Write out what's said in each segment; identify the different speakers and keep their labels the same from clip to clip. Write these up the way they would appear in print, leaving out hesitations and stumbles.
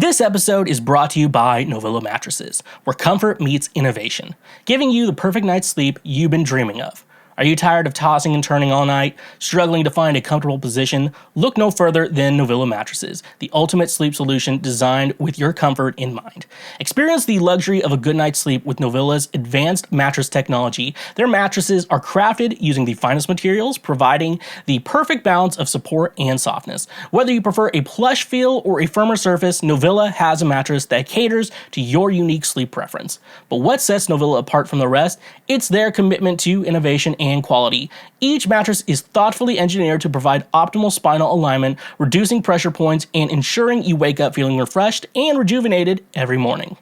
Speaker 1: This episode is brought to you by Novilla Mattresses, where comfort meets innovation, giving you the perfect night's sleep you've been dreaming of. Are you tired of tossing and turning all night, struggling to find a comfortable position? Look no further than Novilla Mattresses, the ultimate sleep solution designed with your comfort in mind. Experience the luxury of a good night's sleep with Novilla's advanced mattress technology. Their mattresses are crafted using the finest materials, providing the perfect balance of support and softness. Whether you prefer a plush feel or a firmer surface, Novilla has a mattress that caters to your unique sleep preference. But what sets Novilla apart from the rest? It's their commitment to innovation and quality. Each mattress is thoughtfully engineered to provide optimal spinal alignment, reducing pressure points, and ensuring you wake up feeling refreshed and rejuvenated every morning.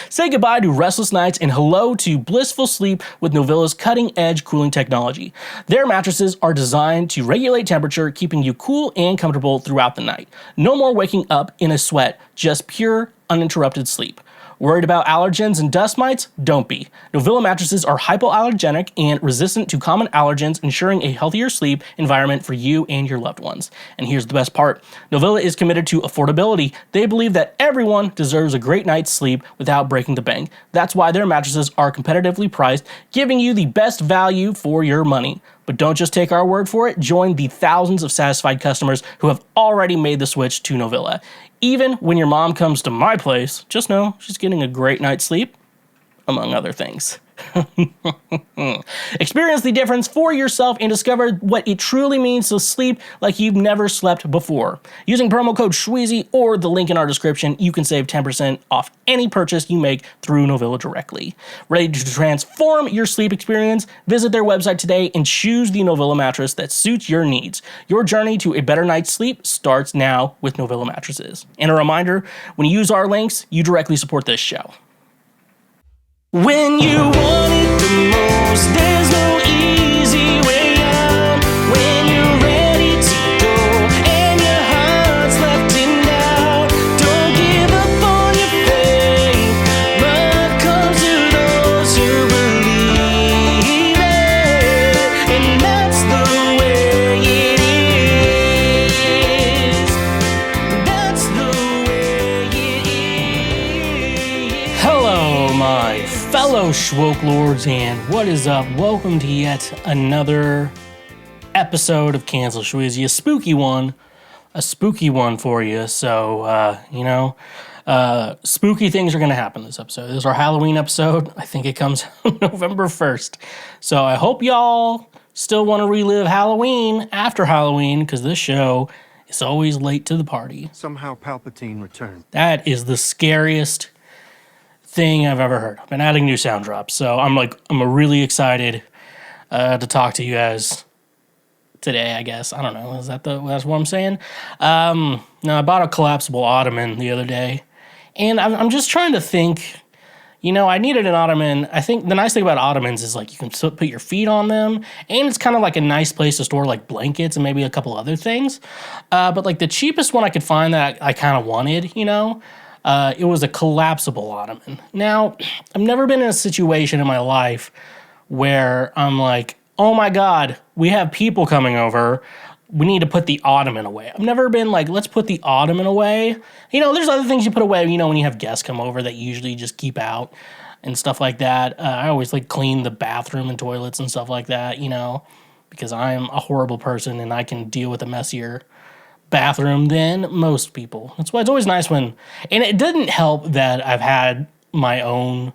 Speaker 1: Say goodbye to restless nights and hello to blissful sleep with Novilla's cutting-edge cooling technology. Their mattresses are designed to regulate temperature, keeping you cool and comfortable throughout the night. No more waking up in a sweat, just pure, uninterrupted sleep. Worried about allergens and dust mites? Don't be. Novilla mattresses are hypoallergenic and resistant to common allergens, ensuring a healthier sleep environment for you and your loved ones. And here's the best part. Novilla is committed to affordability. They believe that everyone deserves a great night's sleep without breaking the bank. That's why their mattresses are competitively priced, giving you the best value for your money. But don't just take our word for it. Join the thousands of satisfied customers who have already made the switch to Novilla. Even when your mom comes to my place, just know she's getting a great night's sleep, among other things. Experience the difference for yourself and discover what it truly means to sleep like you've never slept before. Using promo code Schweezy or the link in our description, you can save 10% off any purchase you make through Novilla directly. Ready to transform your sleep experience? Visit their website today and choose the Novilla mattress that suits your needs. Your journey to a better night's sleep starts now with Novilla mattresses. And a reminder, when you use our links, you directly support this show. When you want it the most, there's no easy way out. When you're ready to go and your heart's left in doubt, don't give up on your faith, but come to those who believe it, and that's the way it is. That's the way it is. Hello, my fellow Schwoke Lords, and what is up? Welcome to yet another episode of Cancel Schweezy, a spooky one for you. So, spooky things are going to happen this episode. This is our Halloween episode. I think it comes November 1st. So I hope y'all still want to relive Halloween after Halloween, because this show is always late to the party.
Speaker 2: Somehow Palpatine returned.
Speaker 1: That is the scariest thing I've ever heard. I've been adding new sound drops, so I'm really excited to talk to you guys today, I guess. I don't know, that's what I'm saying? Now, I bought a collapsible ottoman the other day, and I'm just trying to think, I needed an ottoman. I think the nice thing about ottomans is, you can put your feet on them, and it's kind of like a nice place to store, blankets and maybe a couple other things. But, the cheapest one I could find that I kind of wanted, it was a collapsible ottoman. Now, I've never been in a situation in my life where I'm like, oh my God, we have people coming over. We need to put the ottoman away. I've never been like, let's put the ottoman away. There's other things you put away, when you have guests come over that you usually just keep out and stuff like that. I always clean the bathroom and toilets and stuff like that, because I'm a horrible person and I can deal with a messier bathroom than most people. That's why it's always nice when, and it didn't help that I've had my own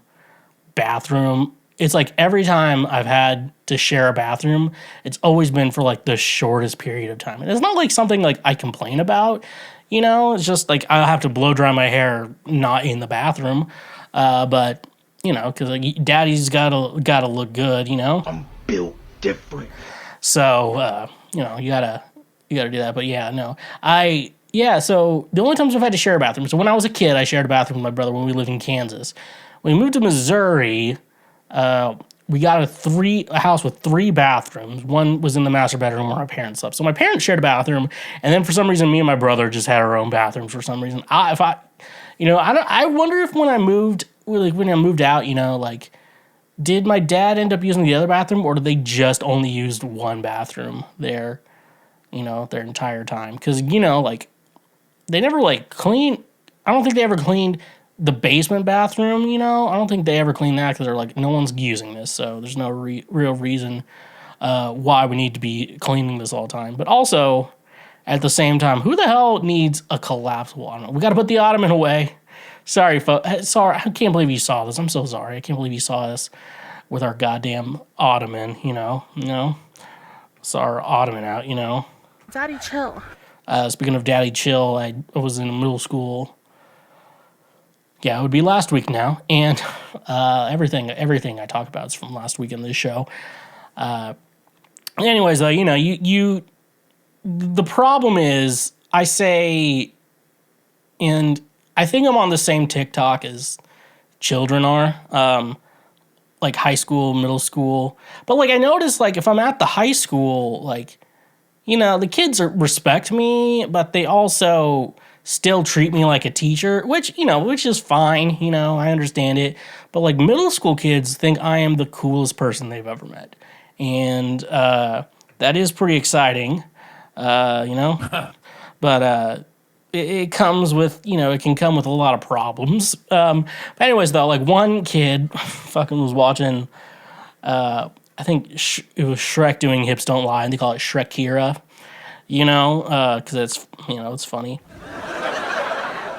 Speaker 1: bathroom. It's every time I've had to share a bathroom, it's always been for the shortest period of time. And it's not something I complain about, it's just I'll have to blow dry my hair not in the bathroom. But because daddy's gotta look good,
Speaker 2: I'm built different.
Speaker 1: So you gotta do that. But so the only times I've had to share a bathroom, so when I was a kid, I shared a bathroom with my brother when we lived in Kansas. When we moved to Missouri, we got a house with 3 bathrooms. One was in the master bedroom where my parents slept. So my parents shared a bathroom, and then for some reason, me and my brother just had our own bathrooms for some reason. I wonder if when I moved out, did my dad end up using the other bathroom, or did they just only use one bathroom there? Their entire time. Because, they never, clean. I don't think they ever cleaned the basement bathroom, you know? I don't think they ever cleaned that because they're like, no one's using this, so there's no real reason why we need to be cleaning this all the time. But also, at the same time, who the hell needs a collapsible ottoman? We got to put the ottoman away. Sorry, folks. Sorry, I can't believe you saw this. I'm so sorry. I can't believe you saw this with our goddamn ottoman, you know? Saw our ottoman out, you know?
Speaker 3: Daddy, chill.
Speaker 1: Speaking of daddy chill, I was in middle school. Yeah, it would be last week now, and everything I talk about is from last week in this show. Anyways, though, you know, the problem is, I say, and I think I'm on the same TikTok as children are, like high school, middle school. But like I notice, like if I'm at the high school, like, you know, the kids respect me, but they also still treat me like a teacher, which is fine. You know, I understand it. But like middle school kids think I am the coolest person they've ever met, and that is pretty exciting. You know, but it comes with, you know, it can come with a lot of problems. But anyways, though, like one kid fucking was watching. I think it was Shrek doing Hips Don't Lie, and they call it Shrekira, you know, because it's funny.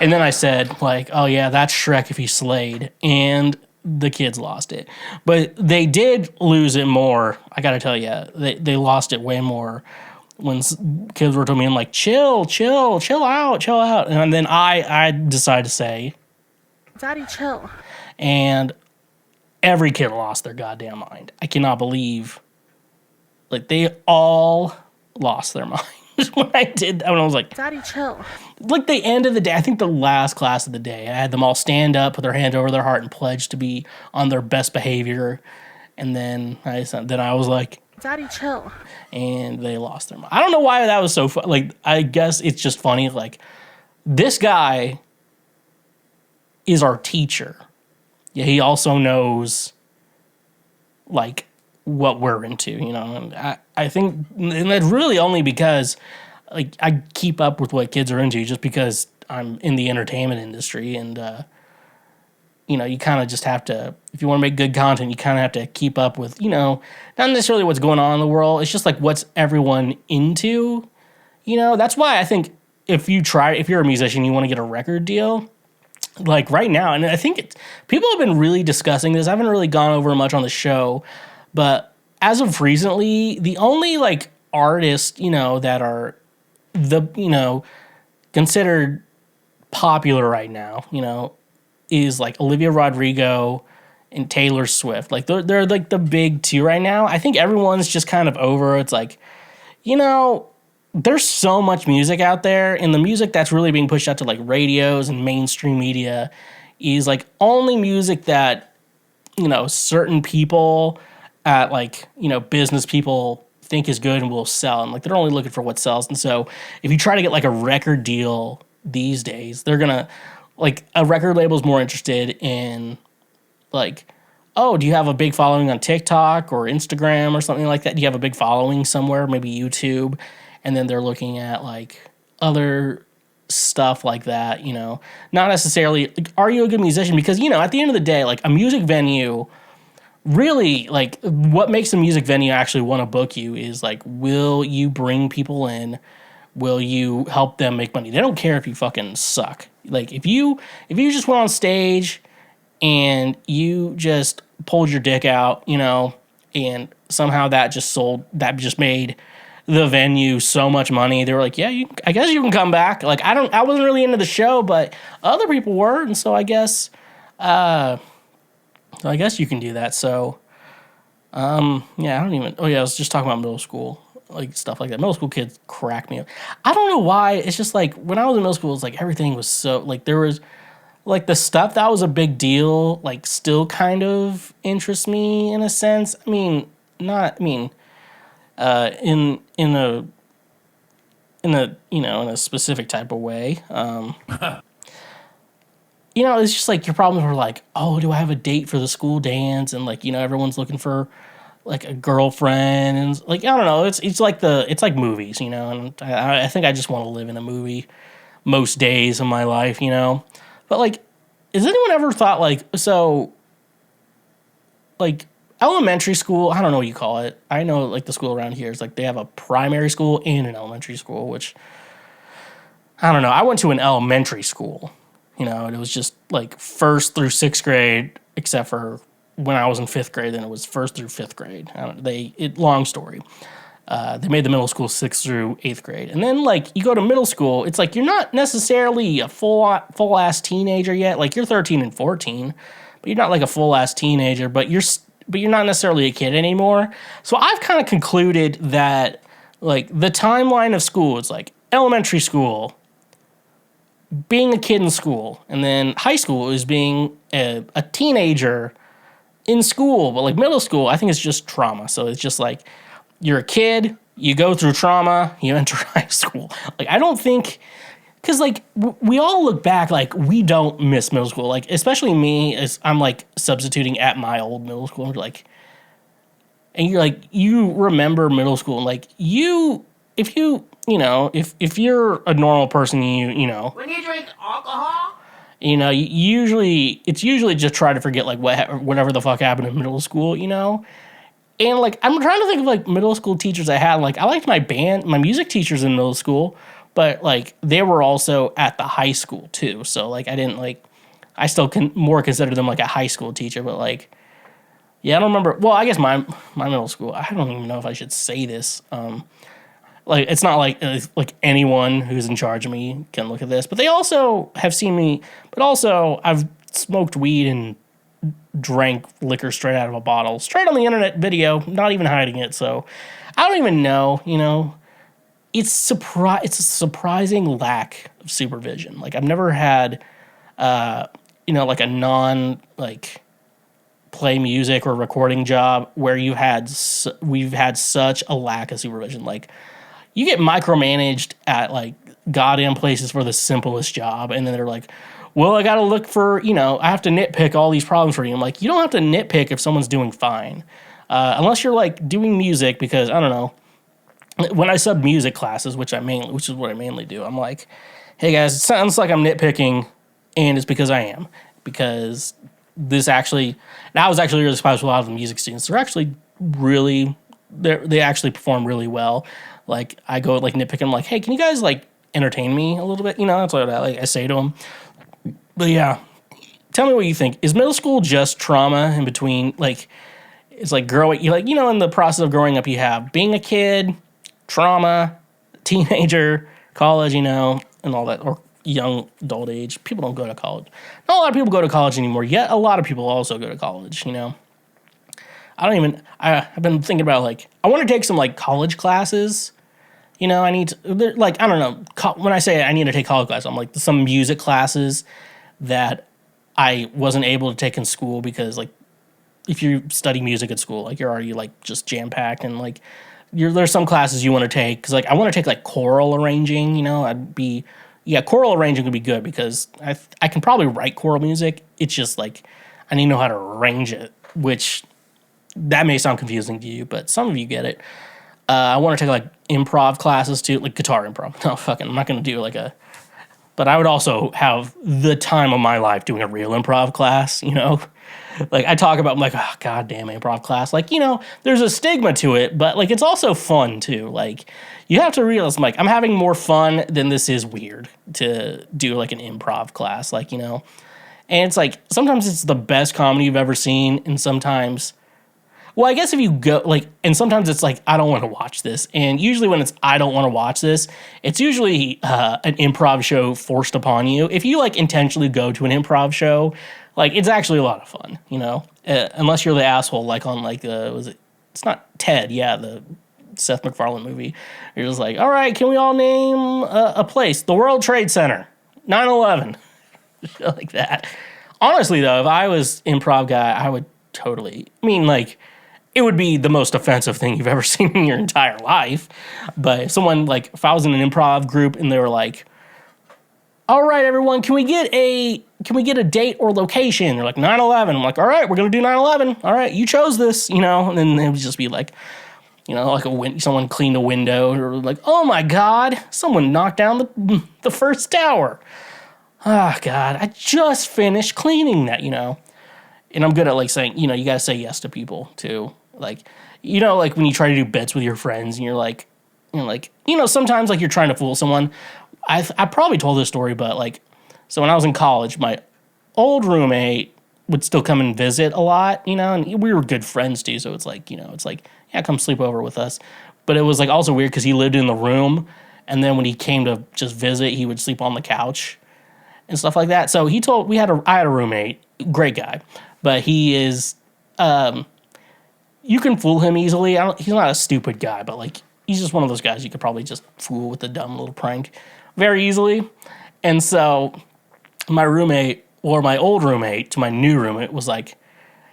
Speaker 1: And then I said, like, oh yeah, that's Shrek if he slayed, and the kids lost it. But they did lose it more, I gotta tell you. They lost it way more when kids were telling me, like, chill out. And then I decided to say,
Speaker 3: Daddy, chill.
Speaker 1: And every kid lost their goddamn mind. I cannot believe, like, they all lost their mind when I did that. When I was like,
Speaker 3: Daddy, chill.
Speaker 1: Like the end of the day, I think the last class of the day, I had them all stand up, put their hand over their heart, and pledge to be on their best behavior. And then I was like,
Speaker 3: Daddy, chill.
Speaker 1: And they lost their mind. I don't know why that was so fun. Like, I guess it's just funny. Like, this guy is our teacher. Yeah, he also knows, like, what we're into, you know. And I think, and that's really only because, like, I keep up with what kids are into just because I'm in the entertainment industry. And, you know, you kind of just have to, if you want to make good content, you kind of have to keep up with, you know, not necessarily what's going on in the world. It's just like what's everyone into, you know. That's why I think if you're a musician, you want to get a record deal, like right now, and I think people have been really discussing this. I haven't really gone over much on the show, but as of recently, the only like artists, you know, that are considered popular right now, you know, is like Olivia Rodrigo and Taylor Swift. Like they're like the big two right now. I think everyone's just kind of over. It's like, you know, there's so much music out there, and the music that's really being pushed out to like radios and mainstream media is like only music that, you know, certain people at like, you know, business people think is good and will sell. And like they're only looking for what sells. And so if you try to get like a record deal these days, they're gonna, like, a record label's more interested in like, oh, do you have a big following on TikTok or Instagram or something like that? Do you have a big following somewhere, maybe YouTube? And then they're looking at like other stuff like that, you know, not necessarily like, are you a good musician? Because, you know, at the end of the day, like a music venue, really, like what makes a music venue actually want to book you is like, will you bring people in? Will you help them make money? They don't care if you fucking suck. Like if you just went on stage and you just pulled your dick out, you know, and somehow that just made the venue so much money. They were like, yeah, I guess you can come back. Like I wasn't really into the show, but other people were, and so I guess you can do that. So yeah, I was just talking about middle school, like stuff like that. Middle school kids crack me up. I don't know why. It's just like when I was in middle school, it's like everything was so like there was like the stuff that was a big deal, like still kind of interests me in a sense. I mean, in a specific type of way. You know, it's just like your problems were like, oh, do I have a date for the school dance? And like, you know, everyone's looking for like a girlfriend, and like I don't know, it's like movies, you know. And I think I just want to live in a movie most days of my life, you know. But, like, has anyone ever thought, like, so, like, elementary school, I don't know what you call it. I know, like, the school around here is, like, they have a primary school and an elementary school, which, I don't know. I went to an elementary school, you know, and it was just, like, 1st through 6th grade, except for when I was in 5th grade, then it was 1st through 5th grade. Long story. They made the middle school 6th through 8th grade. And then, like, you go to middle school, it's like you're not necessarily a full-ass teenager yet. Like, you're 13 and 14, but you're not, like, a full-ass teenager, but you're not necessarily a kid anymore. So I've kind of concluded that, like, the timeline of school is, like, elementary school, being a kid in school, and then high school is being a teenager in school. But, like, middle school, I think it's just trauma. So it's just, like, you're a kid, you go through trauma, you enter high school. Like, I don't think, because, like, we all look back, like, we don't miss middle school. Like, especially me, as I'm, like, substituting at my old middle school. Like, and you're, like, you remember middle school. And, like, if you're a normal person, you know.
Speaker 3: When you drink alcohol?
Speaker 1: You know, it's usually just try to forget, like, whatever the fuck happened in middle school, you know? And, like, I'm trying to think of, like, middle school teachers I had. Like, I liked my music teachers in middle school, but, like, they were also at the high school, too. So, like, I still more consider them, like, a high school teacher. But, like, yeah, I don't remember. Well, I guess my middle school, I don't even know if I should say this. Like, it's not like anyone who's in charge of me can look at this. But they also have seen me. But also, I've smoked weed and drank liquor straight out of a bottle, straight on the internet video, not even hiding it. So I don't even know, you know. It's a surprising lack of supervision. Like, I've never had, like, a like, play music or recording job where we've had such a lack of supervision. Like, you get micromanaged at, like, goddamn places for the simplest job, and then they're like, well, I gotta look for, I have to nitpick all these problems for you. I'm like, you don't have to nitpick if someone's doing fine. Unless you're, like, doing music, because, I don't know, when I sub music classes, which is what I mainly do, I'm like, hey guys, it sounds like I'm nitpicking, and it's because I am. Because I was actually really surprised with a lot of the music students. They're actually they actually perform really well. Like, I go, like, nitpick, I'm like, hey, can you guys, like, entertain me a little bit? That's what I say to them. But yeah, tell me what you think. Is middle school just trauma in between? Like, it's like growing, in the process of growing up, you have being a kid, trauma, teenager, college, and all that, or young adult age. People don't go to college. Not a lot of people go to college anymore, yet a lot of people also go to college, I've been thinking about, like, I want to take some, like, college classes. I need to, like, I don't know. When I say I need to take college classes, I'm like, some music classes that I wasn't able to take in school because, like, if you study music at school, like, you're already, like, just jam-packed, and, like, there's some classes you want to take, because, like, I want to take, like, choral arranging, choral arranging would be good, because I can probably write choral music. It's just, like, I need to know how to arrange it, which, that may sound confusing to you, but some of you get it. I want to take, like, improv classes, too, like, guitar improv. No, I'm not going to do, like, but I would also have the time of my life doing a real improv class, Like, I talk about, I'm like, oh, goddamn improv class. Like, there's a stigma to it, but, like, it's also fun, too. Like, you have to realize, like, I'm having more fun than this is weird to do, like, an improv class. Like, and it's, like, sometimes it's the best comedy you've ever seen, and sometimes, well, I guess if you go, like, and sometimes it's, like, I don't want to watch this. And usually when it's I don't want to watch this, it's usually an improv show forced upon you. If you, like, intentionally go to an improv show, like, it's actually a lot of fun, unless you're the asshole, like, on, like, it's not Ted, yeah, the Seth MacFarlane movie. You're just like, all right, can we all name a place? The World Trade Center, 9/11, shit like that. Honestly, though, if I was improv guy, I would totally, it would be the most offensive thing you've ever seen in your entire life. But if I was in an improv group and they were like, all right, everyone, can we get a date or location? They're like, 9/11. I'm like, all right, we're going to do 9/11. All right, you chose this, and then it would just be like, like someone cleaned a window, or like, oh my God, someone knocked down the first tower. God, I just finished cleaning that, And I'm good at like saying, you gotta say yes to people too. Like, like when you try to do bits with your friends and you're like, sometimes like you're trying to fool someone. I probably told this story, but like, so when I was in college, my old roommate would still come and visit a lot, and we were good friends too. So it's like, yeah, come sleep over with us. But it was like also weird because he lived in the room, and then when he came to just visit, he would sleep on the couch and stuff like that. So I had a roommate, great guy, but he is, you can fool him easily. He's not a stupid guy, but like he's just one of those guys you could probably just fool with a dumb little prank very easily. And so my roommate, or my old roommate to my new roommate, was like,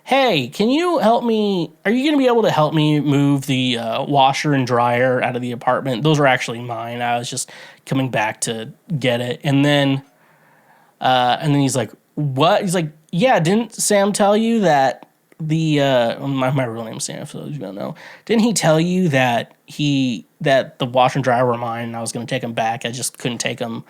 Speaker 1: hey, can you help me? Are you going to be able to help me move the washer and dryer out of the apartment? Those are actually mine. I was just coming back to get it. And then he's like, what? He's like, yeah, didn't Sam tell you that my real name's Sam, for those you don't know. Didn't he tell you that the washer and dryer were mine and I was going to take them back? I just couldn't take them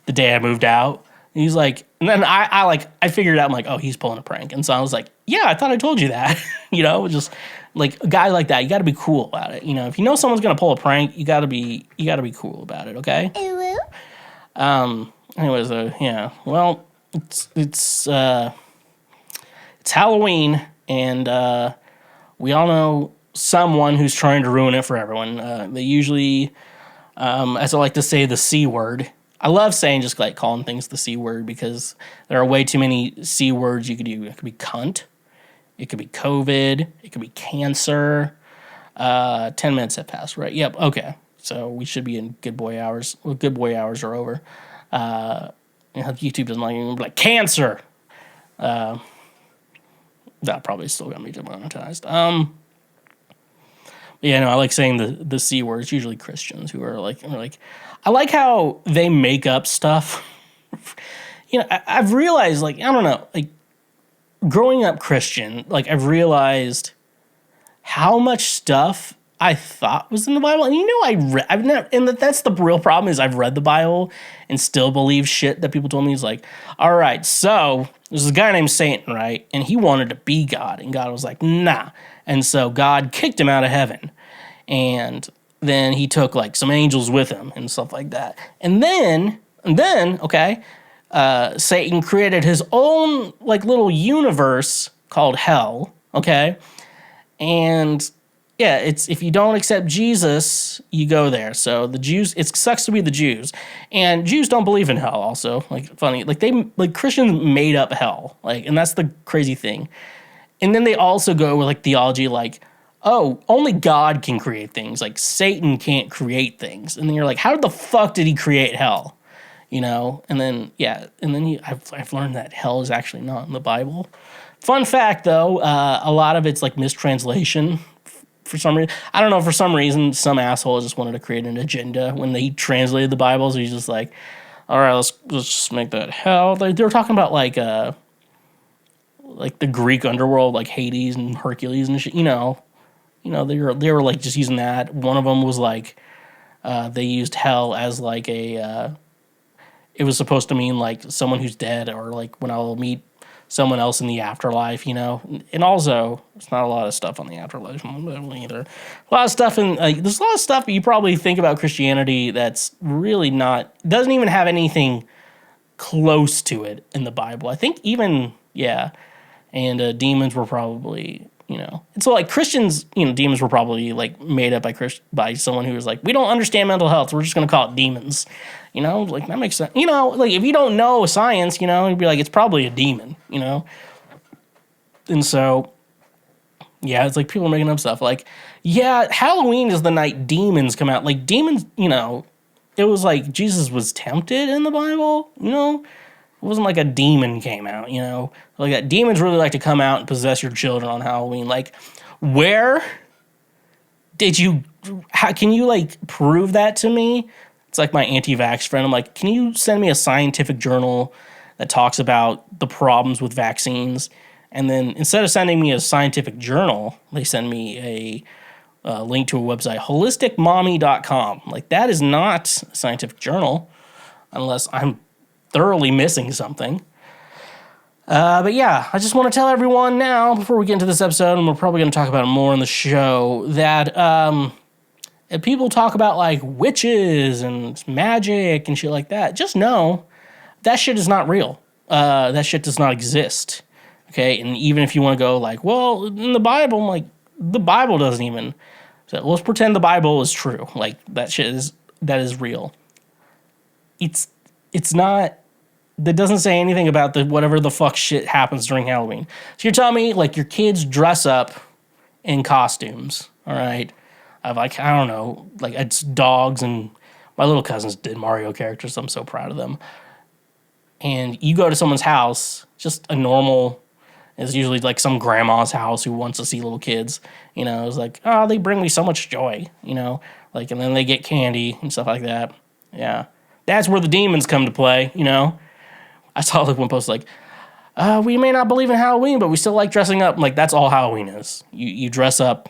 Speaker 1: the day I moved out. And he's like, and then I figured out, I'm like, oh, he's pulling a prank. And so I was like, yeah, I thought I told you that. Just like a guy like that, you got to be cool about it. If you know someone's going to pull a prank, you got to be cool about it. Okay. Anyways, yeah, well, it's Halloween, and we all know someone who's trying to ruin it for everyone. They usually, as I like to say, the C word. I love saying just like calling things the C word because there are way too many C words you could do. It could be cunt, it could be COVID, it could be cancer. 10 minutes have passed, right? Yep. Okay. So we should be in good boy hours. Well, good boy hours are over. YouTube doesn't like cancer. That probably still got me demonetized. Yeah, no, I like saying the C word. It's usually Christians who are like, I like how they make up stuff. I've realized, like, I don't know, like, growing up Christian, like, I've realized how much stuff I thought was in the Bible. And I've never, and that's the real problem is I've read the Bible and still believe shit that people told me. Is like, all right, so there's a guy named Satan, right? And he wanted to be God, and God was like, nah. And so God kicked him out of heaven. And then he took like some angels with him and stuff like that. And then, okay, Satan created his own like little universe called hell, okay? And yeah, it's if you don't accept Jesus, you go there. So the Jews, it sucks to be the Jews. And Jews don't believe in hell also. Like funny, like Christians made up hell. Like, and that's the crazy thing. And then they also go with like theology like, oh, only God can create things. Like Satan can't create things. And then you're like, how the fuck did he create hell? And then, yeah, and then I've learned that hell is actually not in the Bible. Fun fact, though, a lot of it's like mistranslation for some reason. I don't know, for some reason, some asshole just wanted to create an agenda when they translated the Bible. So he's just like, all right, let's just make that hell. They were talking about like the Greek underworld, like Hades and Hercules and shit, they were like just using that. One of them was like, they used hell as like it was supposed to mean like someone who's dead, or like when I'll meet someone else in the afterlife, and also there's not a lot of stuff on the afterlife either. A lot of stuff there's a lot of stuff you probably think about Christianity that's really not, doesn't even have anything close to it in the Bible. I think even, yeah, and demons were probably, and so like Christians, demons were probably like made up by someone who was like, we don't understand mental health, we're just going to call it demons. Like that makes sense. Like if you don't know science, you'd be like, it's probably a demon, And so, yeah, it's like people making up stuff. Like, yeah, Halloween is the night demons come out. Like demons, it was like Jesus was tempted in the Bible, It wasn't like a demon came out, Like that demons really like to come out and possess your children on Halloween. Like, where did you, can you like prove that to me? It's like my anti-vax friend. I'm like, can you send me a scientific journal that talks about the problems with vaccines? And then instead of sending me a scientific journal, they send me a link to a website, holisticmommy.com. Like, that is not a scientific journal unless I'm thoroughly missing something. But yeah, I just want to tell everyone now, before we get into this episode, and we're probably going to talk about it more on the show, that if people talk about like witches and magic and shit like that, just know that shit is not real. That shit does not exist. Okay, and even if you want to go like, well, in the Bible, I'm like, the Bible doesn't even. So let's pretend the Bible is true. Like that is real. It's not. That doesn't say anything about the whatever the fuck shit happens during Halloween. So you're telling me like your kids dress up in costumes, all right? Of like, I don't know, like it's dogs, and my little cousins did Mario characters. I'm so proud of them. And you go to someone's house, just a normal, it's usually like some grandma's house who wants to see little kids. You know, it's like, oh, they bring me so much joy, you know? Like, and then they get candy and stuff like that. Yeah. That's where the demons come to play, you know? I saw like one post like, we may not believe in Halloween, but we still like dressing up. Like, that's all Halloween is. You dress up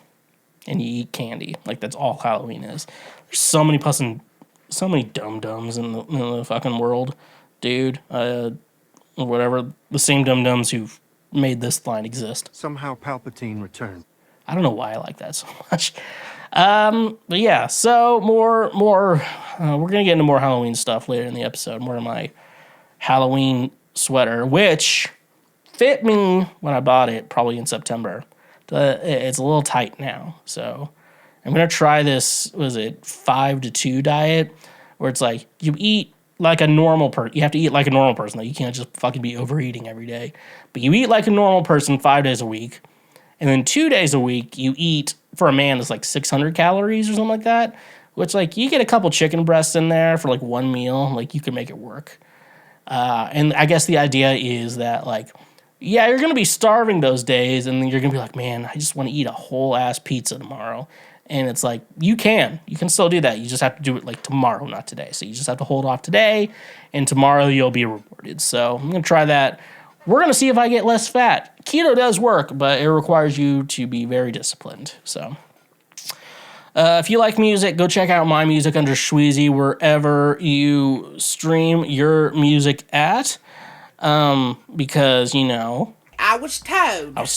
Speaker 1: and you eat candy. Like, that's all Halloween is. There's so many dum-dums in the fucking world, dude. Whatever. The same dum-dums who made this line exist.
Speaker 2: Somehow Palpatine returned.
Speaker 1: I don't know why I like that so much. But yeah, so more. We're gonna get into more Halloween stuff later in the episode. More of my Halloween sweater, which fit me when I bought it, probably in September. It's a little tight now, so I'm gonna try this. Was it 5-2 diet, where it's like you eat like a normal person. You have to eat like a normal person. Like you can't just fucking be overeating every day. But you eat like a normal person 5 days a week, and then 2 days a week you eat, for a man, it's like 600 calories or something like that. Which like you get a couple chicken breasts in there for like one meal. Like you can make it work. And I guess the idea is that, like, yeah, you're going to be starving those days, and then you're going to be like, man, I just want to eat a whole-ass pizza tomorrow. And it's like, you can still do that. You just have to do it, like, tomorrow, not today. So you just have to hold off today, and tomorrow you'll be rewarded. So I'm going to try that. We're going to see if I get less fat. Keto does work, but it requires you to be very disciplined. So if you like music, go check out my music under Schweezy wherever you stream your music at. Because, you know,
Speaker 4: I was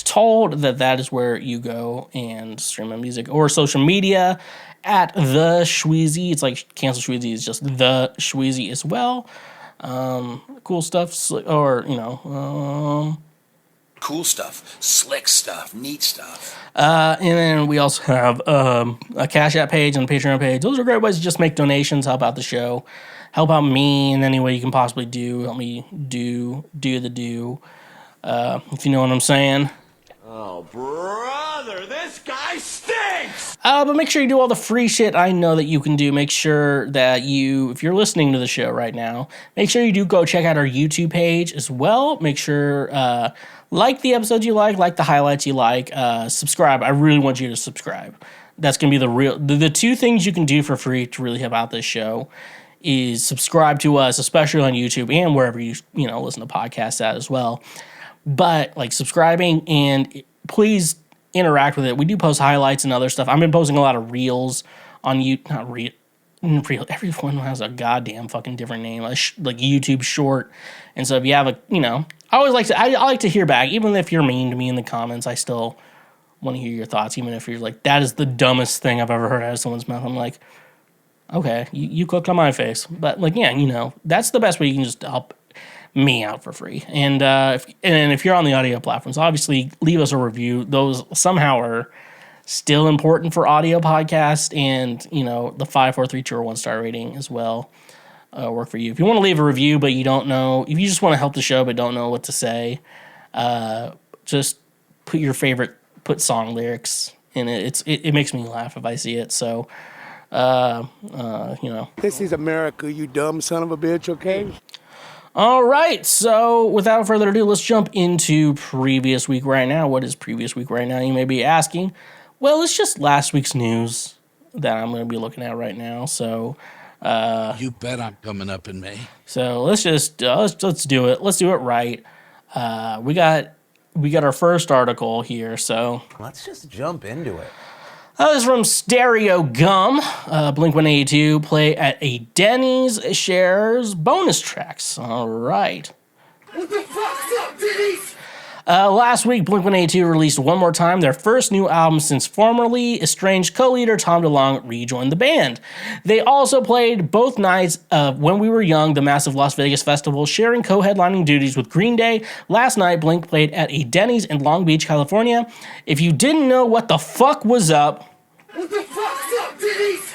Speaker 1: told that is where you go and stream my music, or social media at TheSchweezy. It's like Cancel Schweezy is just TheSchweezy as well. Cool stuff, or, you know,
Speaker 4: cool stuff, slick stuff, neat stuff.
Speaker 1: And then we also have a Cash App page and a Patreon page. Those are great ways to just make donations, help out the show, help out me in any way you can possibly do. Help me do the do. If you know what I'm saying.
Speaker 4: Oh, brother, this guy stinks!
Speaker 1: But make sure you do all the free shit I know that you can do. Make sure that if you're listening to the show right now, make sure you do go check out our YouTube page as well. Make sure, like the episodes you like the highlights you like, subscribe. I really want you to subscribe. That's going to be the two things you can do for free to really help out this show is subscribe to us, especially on YouTube and wherever you listen to podcasts at as well. But like subscribing, and please interact with it. We do post highlights and other stuff. I've been posting a lot of reels on YouTube. Everyone has a goddamn fucking different name, like YouTube short. And so if you have I like to hear back, even if you're mean to me in the comments. I still want to hear your thoughts, even if you're like, that is the dumbest thing I've ever heard out of someone's mouth. I'm like, okay, you cooked on my face. But like, yeah, that's the best way you can just help me out for free. And if you're on the audio platforms, obviously leave us a review. Those somehow are still important for audio podcasts, and the 5, 4, 3, 2, or 1 star rating as well work for you. If you want to leave a review but you don't know, if you just want to help the show but don't know what to say, just put song lyrics in it. It makes me laugh if I see it. So
Speaker 5: this is America, you dumb son of a bitch. Okay.
Speaker 1: All right, so without further ado, let's jump into previous week right now. What is previous week right now, you may be asking? Well, it's just last week's news that I'm going to be looking at right now. So,
Speaker 6: you bet I'm coming up in May.
Speaker 1: So let's just let's do it. Let's do it right. We got our first article here. So
Speaker 7: let's just jump into it.
Speaker 1: This is from Stereo Gum. Blink-182 play at a Denny's shares bonus tracks. All right.
Speaker 7: What the fuck's up, Denny's?
Speaker 1: Last week, Blink-182 released One More Time, their first new album since formerly estranged co-leader Tom DeLonge rejoined the band. They also played both nights of When We Were Young, the massive Las Vegas festival, sharing co-headlining duties with Green Day. Last night, Blink played at a Denny's in Long Beach, California. If you didn't know what the fuck was up,
Speaker 7: What the fuck's up, Denny's?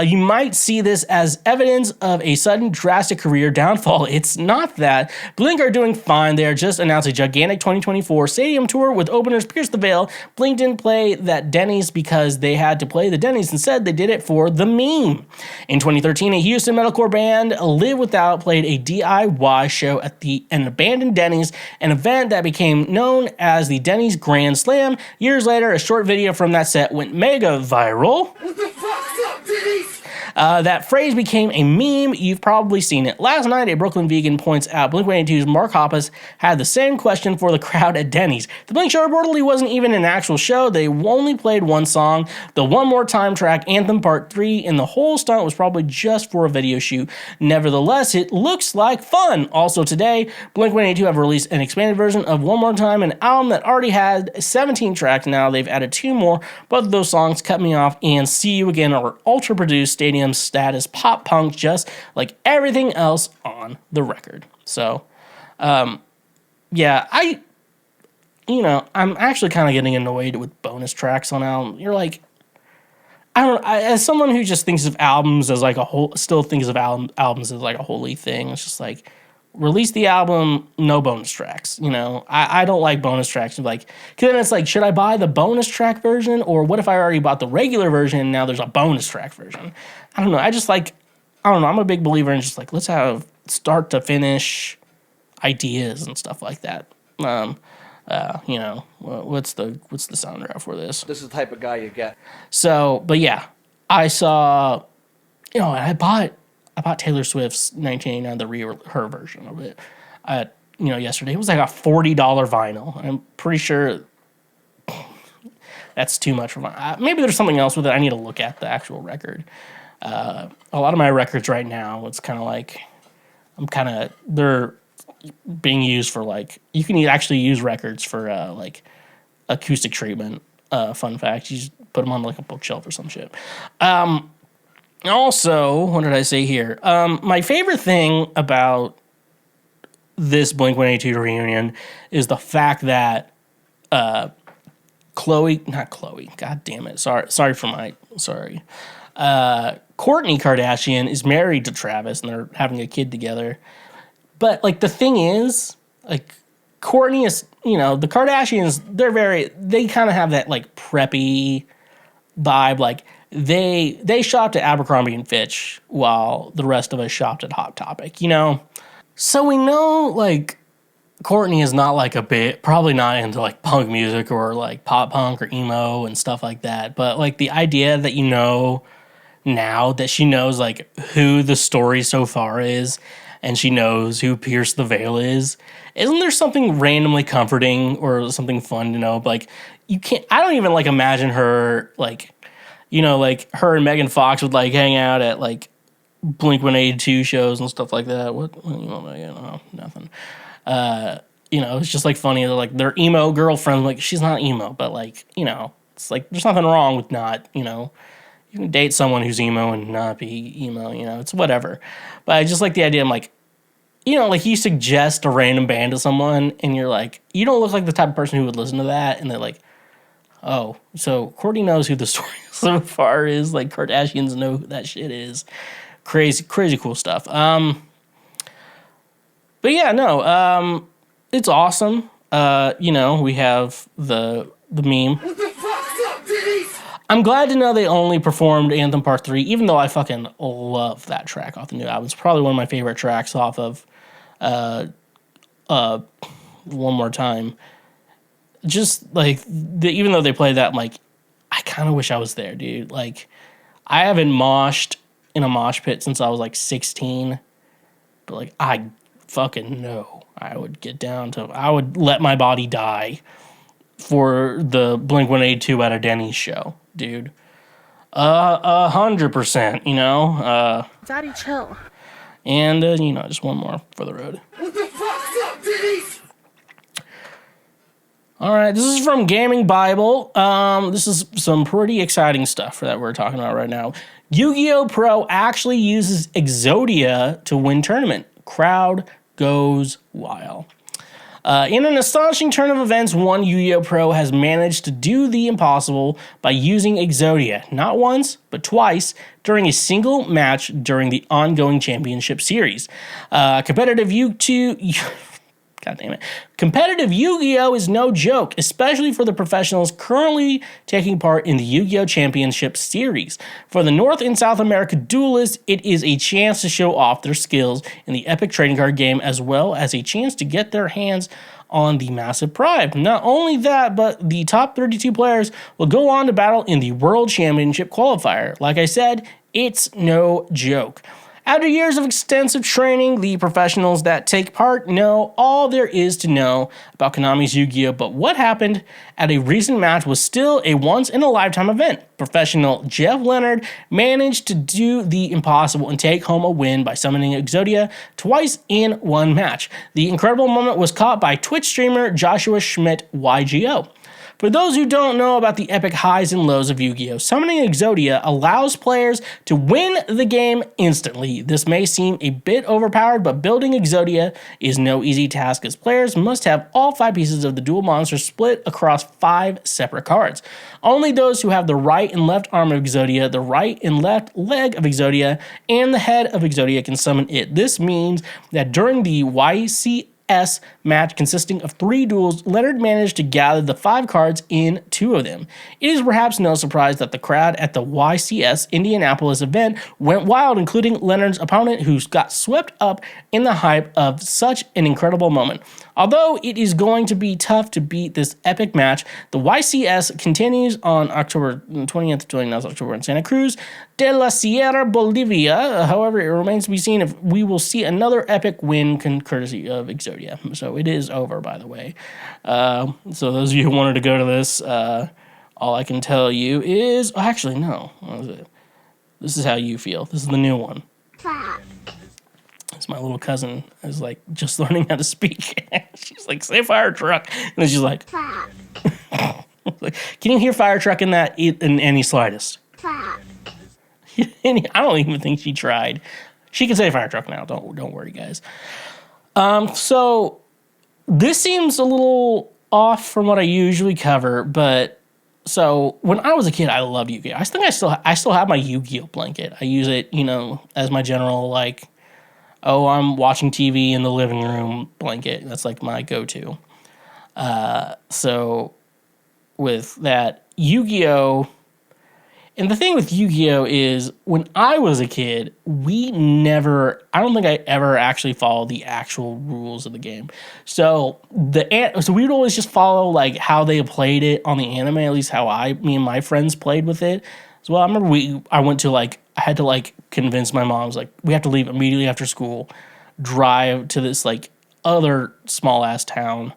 Speaker 1: you might see this as evidence of a sudden drastic career downfall. It's not that. Blink are doing fine. They are just announced a gigantic 2024 stadium tour with openers Pierce the Veil. Blink didn't play that Denny's because they had to play the Denny's. Instead, they did it for the meme. In 2013, a Houston metalcore band, Live Without, played a DIY show at an abandoned Denny's, an event that became known as the Denny's Grand Slam. Years later, a short video from that set went mega viral.
Speaker 7: What the fuck's up, Denny's?
Speaker 1: That phrase became a meme. You've probably seen it. Last night, a Brooklyn vegan points out Blink-182's Mark Hoppus had the same question for the crowd at Denny's. The Blink show reportedly wasn't even an actual show. They only played one song, the One More Time track, Anthem Part 3, and the whole stunt was probably just for a video shoot. Nevertheless, it looks like fun. Also today, Blink-182 have released an expanded version of One More Time, an album that already had 17 tracks. Now they've added 2 more. Both of those songs, Cut Me Off and See You Again, are ultra-produced stadium status pop punk, just like everything else on the record. So, yeah, I'm actually kind of getting annoyed with bonus tracks on album. You're like, as someone who just thinks of albums as like a whole, still thinks of albums as like a holy thing. It's just like, release the album, no bonus tracks. I don't like bonus tracks. Like, cause then it's like, should I buy the bonus track version, or what if I already bought the regular version and now there's a bonus track version? I don't know. I'm a big believer in just like, let's have start to finish ideas and stuff like that. What's the sound route for this?
Speaker 8: This is the type of guy you get.
Speaker 1: So, but yeah, I saw, I bought Taylor Swift's 1989, her version of it, yesterday. It was like a $40 vinyl. I'm pretty sure that's too much for maybe there's something else with it. I need to look at the actual record. A lot of my records right now, it's kind of like, they're being used for like, you can actually use records for like acoustic treatment. Fun fact, you just put them on like a bookshelf or some shit. Also, what did I say here? My favorite thing about this Blink-182 reunion is the fact that Courtney Kardashian is married to Travis and they're having a kid together. But like the thing is, like Courtney is, the Kardashians, they kind of have that like preppy vibe. Like they shopped at Abercrombie and Fitch while the rest of us shopped at Hot Topic, So we know like Courtney is not like probably not into like punk music or like pop punk or emo and stuff like that. But like the idea that now that she knows like who the story so far is and she knows who Pierce the Veil is, isn't there something randomly comforting or something fun to know? Like I don't even like imagine her like, like her and Megan Fox would like hang out at like Blink-182 shows and stuff like that. Nothing. It's just like funny. They're like their emo girlfriend. Like she's not emo, but like it's like there's nothing wrong with not you can date someone who's emo and not be emo. It's whatever. But I just like the idea. I'm like, like you suggest a random band to someone and you're like, you don't look like the type of person who would listen to that, and they're like, oh, so Courtney knows who the story so far is. Like Kardashians know who that shit is. Crazy cool stuff. But yeah, no, it's awesome. We have the meme.
Speaker 7: What the fuck's up, Denny's?
Speaker 1: I'm glad to know they only performed Anthem Part 3, even though I fucking love that track off the new album. It's probably one of my favorite tracks off of One More Time. Just like even though they played that, I'm like, I kind of wish I was there, dude. Like, I haven't moshed in a mosh pit since I was like 16, but like I fucking know I would let my body die for the Blink-182 at a Denny's show, dude. 100%, you know.
Speaker 3: Daddy, chill.
Speaker 1: And, you know, just one more for the road.
Speaker 7: What the fuck's up, Denny's?
Speaker 1: All right, this is from Gaming Bible. This is some pretty exciting stuff that we're talking about right now. Yu-Gi-Oh! Pro actually uses Exodia to win tournament. Crowd goes wild. In an astonishing turn of events, one Yu-Gi-Oh! Pro has managed to do the impossible by using Exodia, not once, but twice, during a single match during the ongoing championship series. Competitive Competitive Yu-Gi-Oh! Is no joke, especially for the professionals currently taking part in the Yu-Gi-Oh! Championship Series. For the North and South America duelists, it is a chance to show off their skills in the epic trading card game, as well as a chance to get their hands on the massive prize. Not only that, but the top 32 players will go on to battle in the World Championship qualifier. Like I said, it's no joke. After years of extensive training, the professionals that take part know all there is to know about Konami's Yu-Gi-Oh! But what happened at a recent match was still a once-in-a-lifetime event. Professional Jeff Leonard managed to do the impossible and take home a win by summoning Exodia twice in one match. The incredible moment was caught by Twitch streamer Joshua Schmidt YGO. For those who don't know about the epic highs and lows of Yu-Gi-Oh!, summoning Exodia allows players to win the game instantly. This may seem a bit overpowered, but building Exodia is no easy task, as players must have all 5 pieces of the dual monster split across 5 separate cards. Only those who have the right and left arm of Exodia, the right and left leg of Exodia, and the head of Exodia can summon it. This means that during the YCS match consisting of 3 duels, Leonard managed to gather the 5 cards in 2 of them. It is perhaps no surprise that the crowd at the YCS Indianapolis event went wild, including Leonard's opponent, who got swept up in the hype of such an incredible moment. Although it is going to be tough to beat this epic match, the YCS continues on October 20th to 29th October in Santa Cruz de la Sierra, Bolivia. However, it remains to be seen if we will see another epic win courtesy of Exodia. So it is over, by the way. So those of you who wanted to go to this, all I can tell you is... Oh, actually, no. What is it? This is how you feel. This is the new one. It's my little cousin is like just learning how to speak. She's like, say fire truck. And then she's like, can you hear fire truck in that in any slightest? I don't even think she tried. She can say fire truck now. Don't worry, guys. So this seems a little off from what I usually cover, but so when I was a kid, I loved Yu-Gi-Oh! I think I still have my Yu-Gi-Oh! Blanket. I use it, you know, as my general, like, oh, I'm watching TV in the living room blanket. That's like my go-to. So with that, Yu-Gi-Oh! And the thing with Yu-Gi-Oh! Is when I was a kid, I don't think I ever actually followed the actual rules of the game. So we would always just follow like how they played it on the anime, at least how me and my friends played with it. So I remember I had to like convince my mom, like, we have to leave immediately after school, drive to this like other small ass town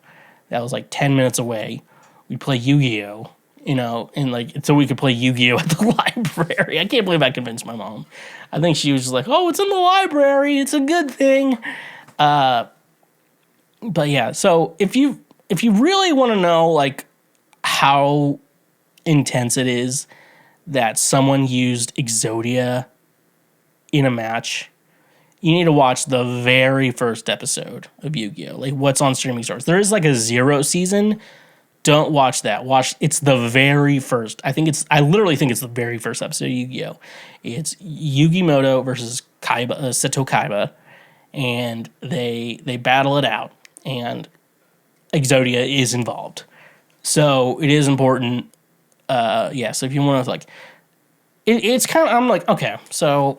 Speaker 1: that was like 10 minutes away. We'd play Yu-Gi-Oh! You know, and like, so we could play Yu-Gi-Oh! At the library. I can't believe I convinced my mom. I think she was just like, oh, it's in the library. It's a good thing. But yeah, so if you really want to know like how intense it is that someone used Exodia in a match, you need to watch the very first episode of Yu-Gi-Oh! Like what's on streaming stores. There is like a 0 season. Don't watch that. It's the very first. I literally think it's the very first episode of Yu-Gi-Oh! It's Yugi Moto versus Seto Kaiba, and they battle it out, and Exodia is involved. So it is important. So if you want to like, it's kind of, I'm like, okay, so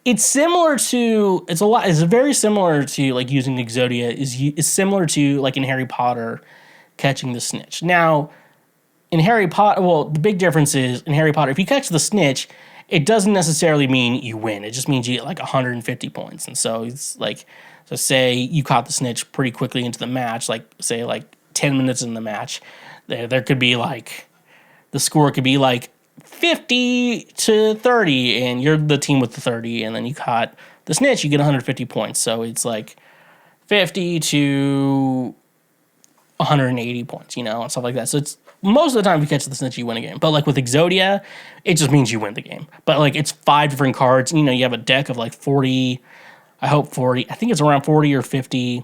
Speaker 1: it's very similar to like using Exodia is similar to like in Harry Potter, catching the snitch. Now, in Harry Potter, the big difference is in Harry Potter, if you catch the snitch, it doesn't necessarily mean you win. It just means you get like 150 points. And so it's like, so say you caught the snitch pretty quickly into the match, like say like 10 minutes in the match, there could be like, the score could be like 50 to 30, and you're the team with the 30, and then you caught the snitch, you get 150 points. So it's like 50 to 180 points, and stuff like that. So it's most of the time if you catch the snitch, you win a game. But like with Exodia, it just means you win the game. But like it's 5 different cards. You have a deck of like 40, I hope 40. I think it's around 40 or 50,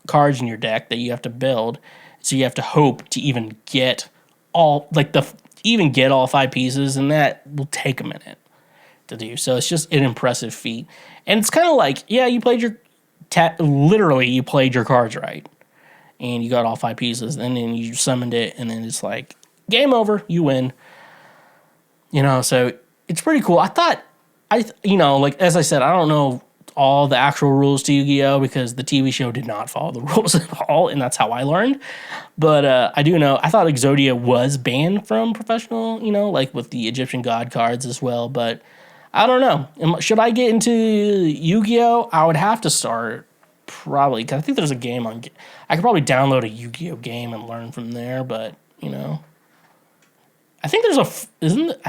Speaker 1: cards in your deck that you have to build. So you have to hope to even get all 5 pieces, and that will take a minute to do. So it's just an impressive feat. And it's kind of like, yeah, you played you played your cards right. And you got all 5 pieces, and then you summoned it, and then it's like, game over, you win. So it's pretty cool. I thought, as I said, I don't know all the actual rules to Yu-Gi-Oh! Because the TV show did not follow the rules at all, and that's how I learned. But I do know, I thought Exodia was banned from professional, like with the Egyptian god cards as well, but I don't know. Should I get into Yu-Gi-Oh? I would have to start probably, because I think there's a game on. I could probably download a Yu-Gi-Oh game and learn from there, but I think I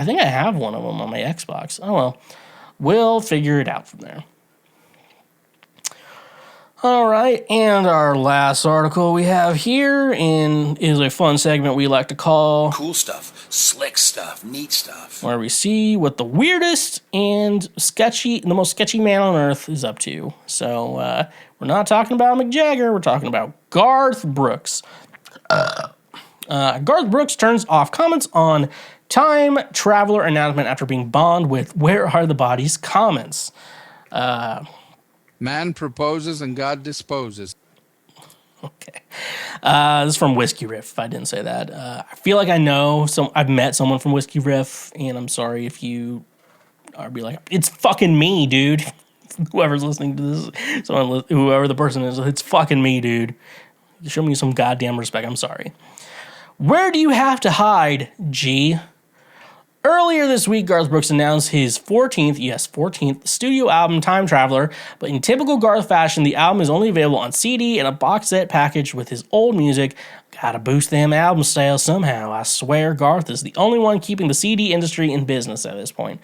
Speaker 1: think I have one of them on my Xbox. Oh well, we'll figure it out from there. All right, and our last article we have here is a fun segment we like to call
Speaker 4: Cool stuff, slick stuff, neat stuff.
Speaker 1: where we see what the weirdest and the most sketchy man on earth is up to. So we're not talking about Mick Jagger, we're talking about Garth Brooks. Garth Brooks turns off comments on Time Traveler announcement after being bombed with "Where are the bodies?" comments.
Speaker 6: Man proposes and God disposes.
Speaker 1: Okay. This is from Whiskey Riff, if I didn't say that. I feel like I know I've met someone from Whiskey Riff, and I'm sorry if you are be like, it's fucking me, dude. Whoever's listening to this, whoever the person is, it's fucking me, dude. Show me some goddamn respect. I'm sorry. Where do you have to hide, G? Earlier this week, Garth Brooks announced his 14th studio album, Time Traveler, but in typical Garth fashion, the album is only available on CD and a box set package with his old music. Gotta boost them album sales somehow. I swear Garth is the only one keeping the CD industry in business at this point.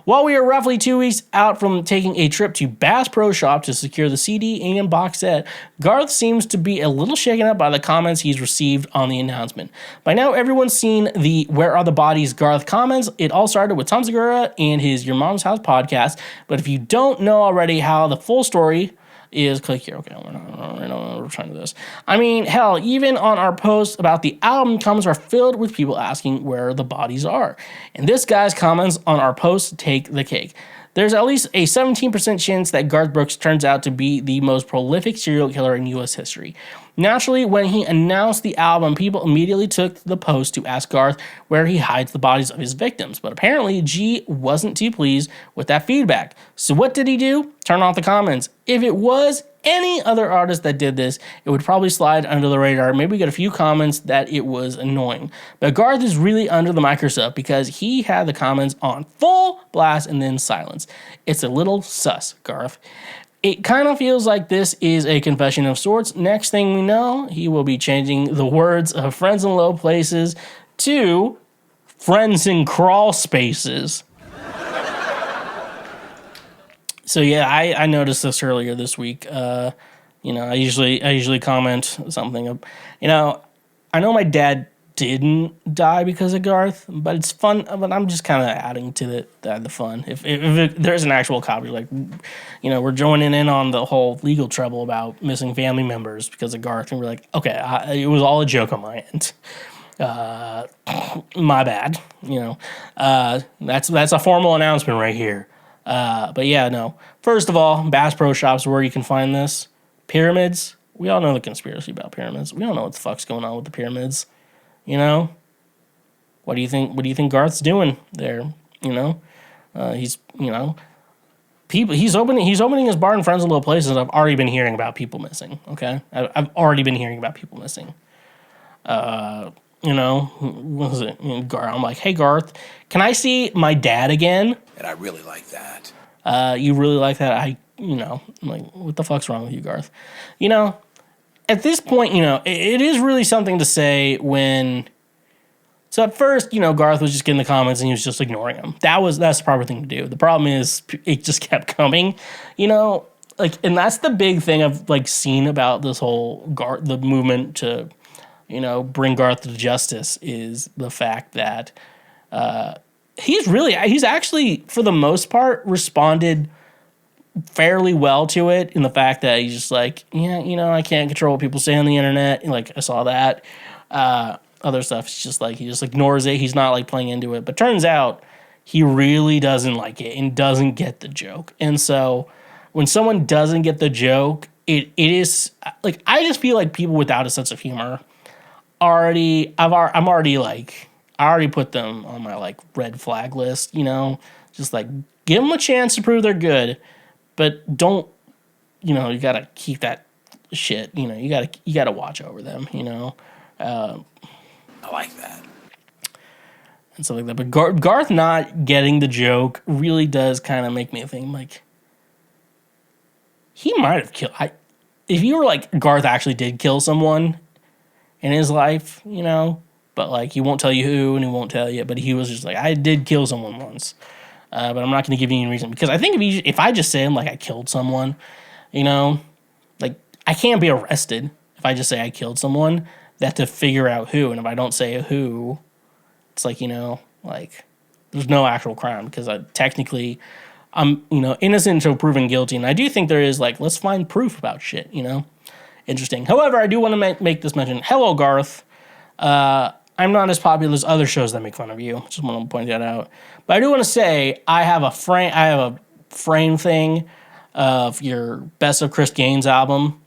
Speaker 1: While we are roughly 2 weeks out from taking a trip to Bass Pro Shop to secure the CD and box set, Garth seems to be a little shaken up by the comments he's received on the announcement. By now, everyone's seen the "Where Are the Bodies?" Garth comments. It all started with Tom Segura and his Your Mom's House podcast, but if you don't know already how the full story is, click here. Okay, we're trying to do this. I mean, hell, even on our post about the album, comments are filled with people asking where the bodies are. And this guy's comments on our post take the cake. There's at least a 17% chance that Garth Brooks turns out to be the most prolific serial killer in U.S. history. Naturally, when he announced the album, people immediately took to the post to ask Garth where he hides the bodies of his victims. But apparently, G wasn't too pleased with that feedback. So what did he do? Turn off the comments. If it was any other artist that did this, it would probably slide under the radar. Maybe get a few comments that it was annoying. But Garth is really under the microscope because he had the comments on full blast and then silence. It's a little sus, Garth. It kind of feels like this is a confession of sorts. Next thing we know, he will be changing the words of friends in low places to friends in crawl spaces. So yeah, I noticed this earlier this week. I usually comment something. I know my dad didn't die because of Garth, but it's fun. But I'm just kind of adding to the fun. If there's an actual copy, we're joining in on the whole legal trouble about missing family members because of Garth, and we're like, okay, it was all a joke on my end. My bad. That's a formal announcement right here. But yeah, no. First of all, Bass Pro Shops where you can find this. Pyramids. We all know the conspiracy about pyramids. We don't know what the fuck's going on with the pyramids. What do you think? What do you think Garth's doing there? He's opening his bar in friends in low places. I've already been hearing about people missing. Okay, I've already been hearing about people missing. What was it? I'm like, hey Garth, can I see my dad again?
Speaker 4: And I really like that.
Speaker 1: You really like that? I'm like, what the fuck's wrong with you, Garth? At this point, it is really something to say when So at first, Garth was just getting the comments and he was just ignoring them. That's the proper thing to do. The problem is it just kept coming, and that's the big thing I've seen about this whole the movement to, bring Garth to justice is the fact that he's actually for the most part responded fairly well to it, in the fact that he's just I can't control what people say on the internet. I saw that. Other stuff, it's just he just ignores it. He's not playing into it. But turns out he really doesn't like it and doesn't get the joke. And so when someone doesn't get the joke, it is I just feel like people without a sense of humor I already put them on my red flag list, just give them a chance to prove they're good, but don't, you gotta keep that shit, you gotta watch over them,
Speaker 4: I like that.
Speaker 1: and stuff like that. But Garth not getting the joke really does kind of make me think he might have killed. If you were Garth actually did kill someone in his life, but he won't tell you who and he won't tell you. But he was just I did kill someone once, but I'm not going to give you any reason, because I think if I just say I killed someone, I can't be arrested if I just say I killed someone. They have to figure out who, and if I don't say who, it's there's no actual crime, because technically I'm innocent until proven guilty, and I do think there is let's find proof about shit, Interesting. However, I do want to make this mention. Hello, Garth. I'm not as popular as other shows that make fun of you. Just want to point that out. But I do want to say I have a frame thing of your Best of Chris Gaines album,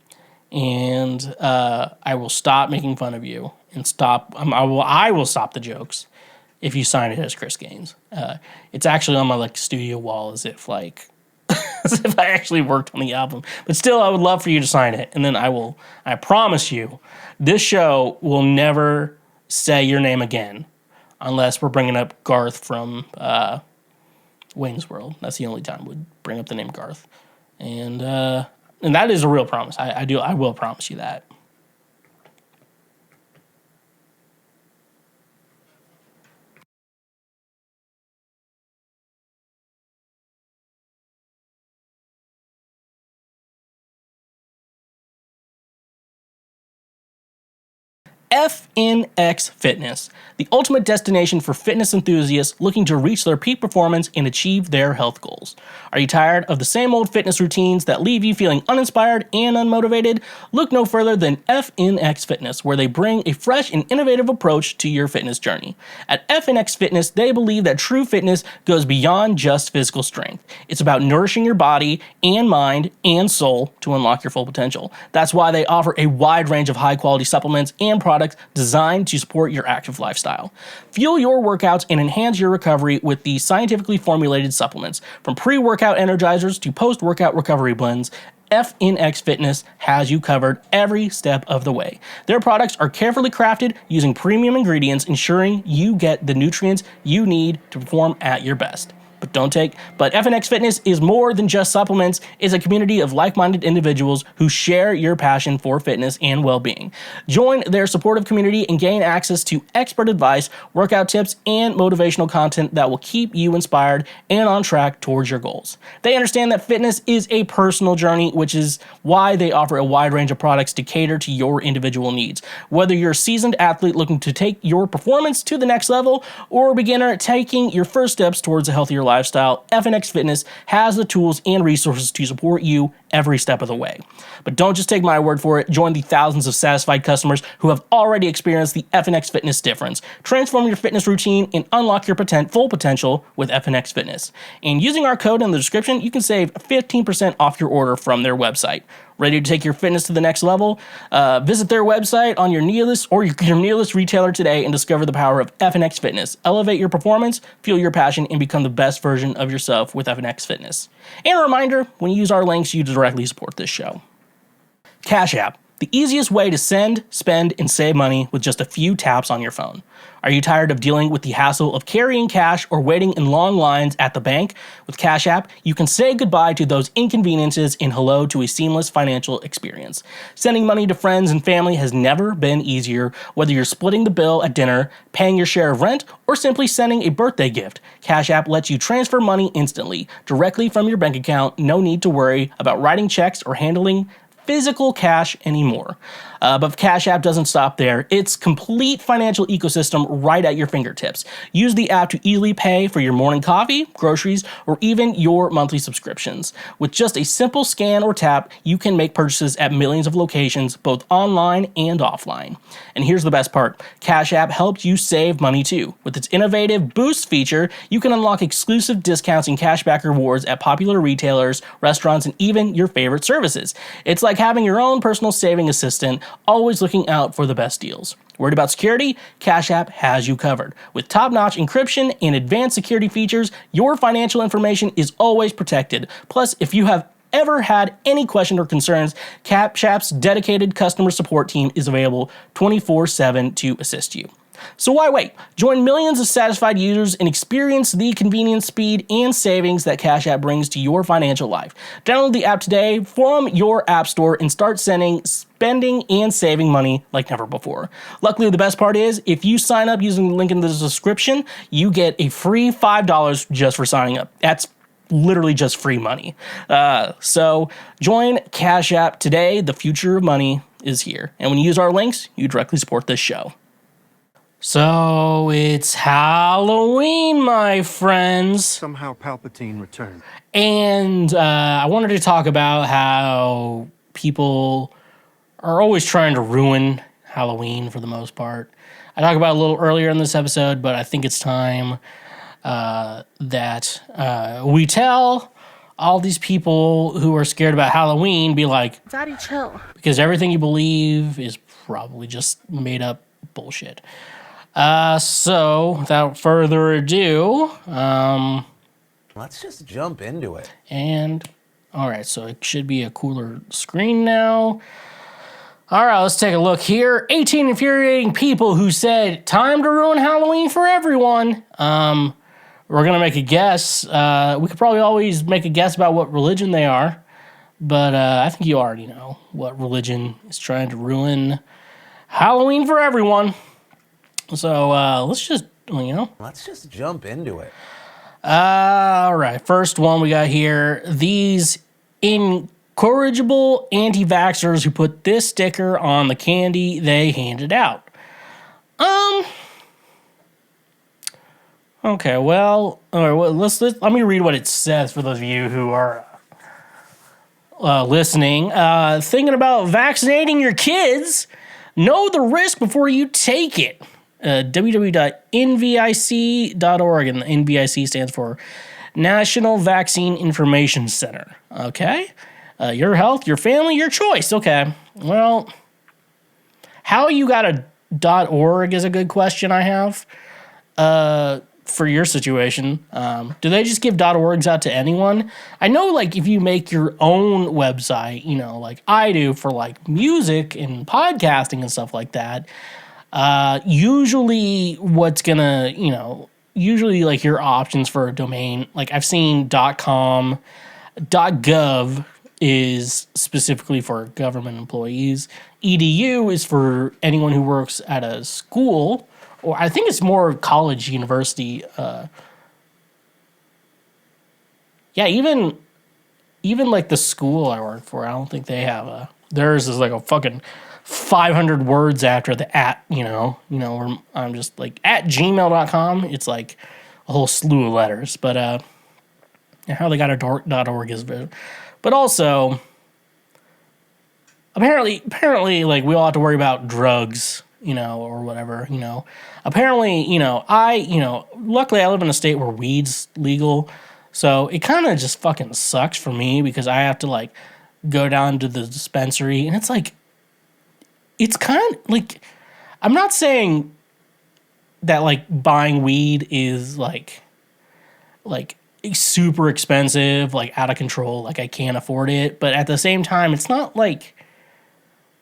Speaker 1: and I will stop making fun of you and stop. I will stop the jokes if you sign it as Chris Gaines. It's actually on my studio wall, as if as if I actually worked on the album. But still, I would love for you to sign it, and then I promise you, this show will never say your name again unless we're bringing up Garth from Wayne's World. That's the only time we'd bring up the name Garth, and that is a real promise. I will promise you that. FNX Fitness, the ultimate destination for fitness enthusiasts looking to reach their peak performance and achieve their health goals. Are you tired of the same old fitness routines that leave you feeling uninspired and unmotivated? Look no further than FNX Fitness, where they bring a fresh and innovative approach to your fitness journey. At FNX Fitness, they believe that true fitness goes beyond just physical strength. It's about nourishing your body and mind and soul to unlock your full potential. That's why they offer a wide range of high-quality supplements and products designed to support your active lifestyle. Fuel your workouts and enhance your recovery with these scientifically formulated supplements. From pre-workout energizers to post-workout recovery blends, FNX Fitness has you covered every step of the way. Their products are carefully crafted using premium ingredients, ensuring you get the nutrients you need to perform at your best. But FNX Fitness is more than just supplements. It's a community of like-minded individuals who share your passion for fitness and well-being. Join their supportive community and gain access to expert advice, workout tips, and motivational content that will keep you inspired and on track towards your goals. They understand that fitness is a personal journey, which is why they offer a wide range of products to cater to your individual needs. Whether you're a seasoned athlete looking to take your performance to the next level, or a beginner taking your first steps towards a healthier lifestyle, FNX Fitness has the tools and resources to support you every step of the way. But don't just take my word for it. Join the thousands of satisfied customers who have already experienced the FNX Fitness difference. Transform your fitness routine and unlock your full potential with FNX Fitness. And using our code in the description, you can save 15% off your order from their website. Ready to take your fitness to the next level? Visit their website on your nearest retailer today and discover the power of FNX Fitness. Elevate your performance, fuel your passion, and become the best version of yourself with FNX Fitness. And a reminder, when you use our links, you directly support this show. Cash App. The easiest way to send, spend, and save money with just a few taps on your phone. Are you tired of dealing with the hassle of carrying cash or waiting in long lines at the bank? With Cash App, you can say goodbye to those inconveniences and hello to a seamless financial experience. Sending money to friends and family has never been easier, whether you're splitting the bill at dinner, paying your share of rent, or simply sending a birthday gift. Cash App lets you transfer money instantly, directly from your bank account. No need to worry about writing checks or handling physical cash anymore. But Cash App doesn't stop there. It's complete financial ecosystem right at your fingertips. Use the app to easily pay for your morning coffee, groceries, or even your monthly subscriptions. With just a simple scan or tap, you can make purchases at millions of locations, both online and offline. And here's the best part. Cash App helps you save money too. With its innovative Boost feature, you can unlock exclusive discounts and cashback rewards at popular retailers, restaurants, and even your favorite services. It's like having your own personal saving assistant, always looking out for the best deals. Worried about security? Cash App has you covered. With top-notch encryption and advanced security features, your financial information is always protected. Plus, if you have ever had any questions or concerns, Cash App's dedicated customer support team is available 24/7 to assist you. So why wait? Join millions of satisfied users and experience the convenience, speed, and savings that Cash App brings to your financial life. Download the app today from your app store and start sending, spending, and saving money like never before. Luckily, the best part is, if you sign up using the link in the description, you get a free $5 just for signing up. That's literally just free money. So join Cash App today. The future of money is here. And when you use our links, you directly support this show. So it's Halloween, my friends.
Speaker 2: Somehow Palpatine returned.
Speaker 1: And I wanted to talk about how people are always trying to ruin Halloween for the most part. I talked about it a little earlier in this episode, but I think it's time that we tell all these people who are scared about Halloween, be like,
Speaker 3: Daddy, chill.
Speaker 1: because everything you believe is probably just made up bullshit. So without further ado,
Speaker 8: let's just jump into it.
Speaker 1: And all right, so it should be a cooler screen now. All right, let's take a look here. 18 infuriating people who said, time to ruin Halloween for everyone. We're going to make a guess. We could probably always make a guess about what religion they are. But I think you already know what religion is trying to ruin Halloween for everyone. So let's just,
Speaker 8: Let's just jump into it.
Speaker 1: All right, first one we got here. These incorrigible anti-vaxxers who put this sticker on the candy they handed out. Okay, well, all right, well, let me read what it says for those of you who are listening. Thinking about vaccinating your kids? Know the risk before you take it. www.nvic.org, and the NVIC stands for National Vaccine Information Center. Okay? Your health, your family, your choice. Okay. Well, how you got a .org is a good question I have for your situation. Do they just give .orgs out to anyone? I know, like, if you make your own website, like I do for, like, music and podcasting and stuff like that, usually what's gonna, usually like your options for a domain, like I've seen .com, .gov is specifically for government employees. .edu is for anyone who works at a school, or I think it's more college, university. Yeah, even like the school I work for, I don't think they have theirs is like a fucking 500 words after the at, where I'm just like at gmail.com. It's like a whole slew of letters, but how they got a .org is, but also apparently like we all have to worry about drugs, or whatever, apparently, luckily I live in a state where weed's legal. So it kind of just fucking sucks for me because I have to like go down to the dispensary, and it's like, it's kind of like, I'm not saying that like buying weed is like super expensive, like out of control, like I can't afford it. But at the same time, it's not like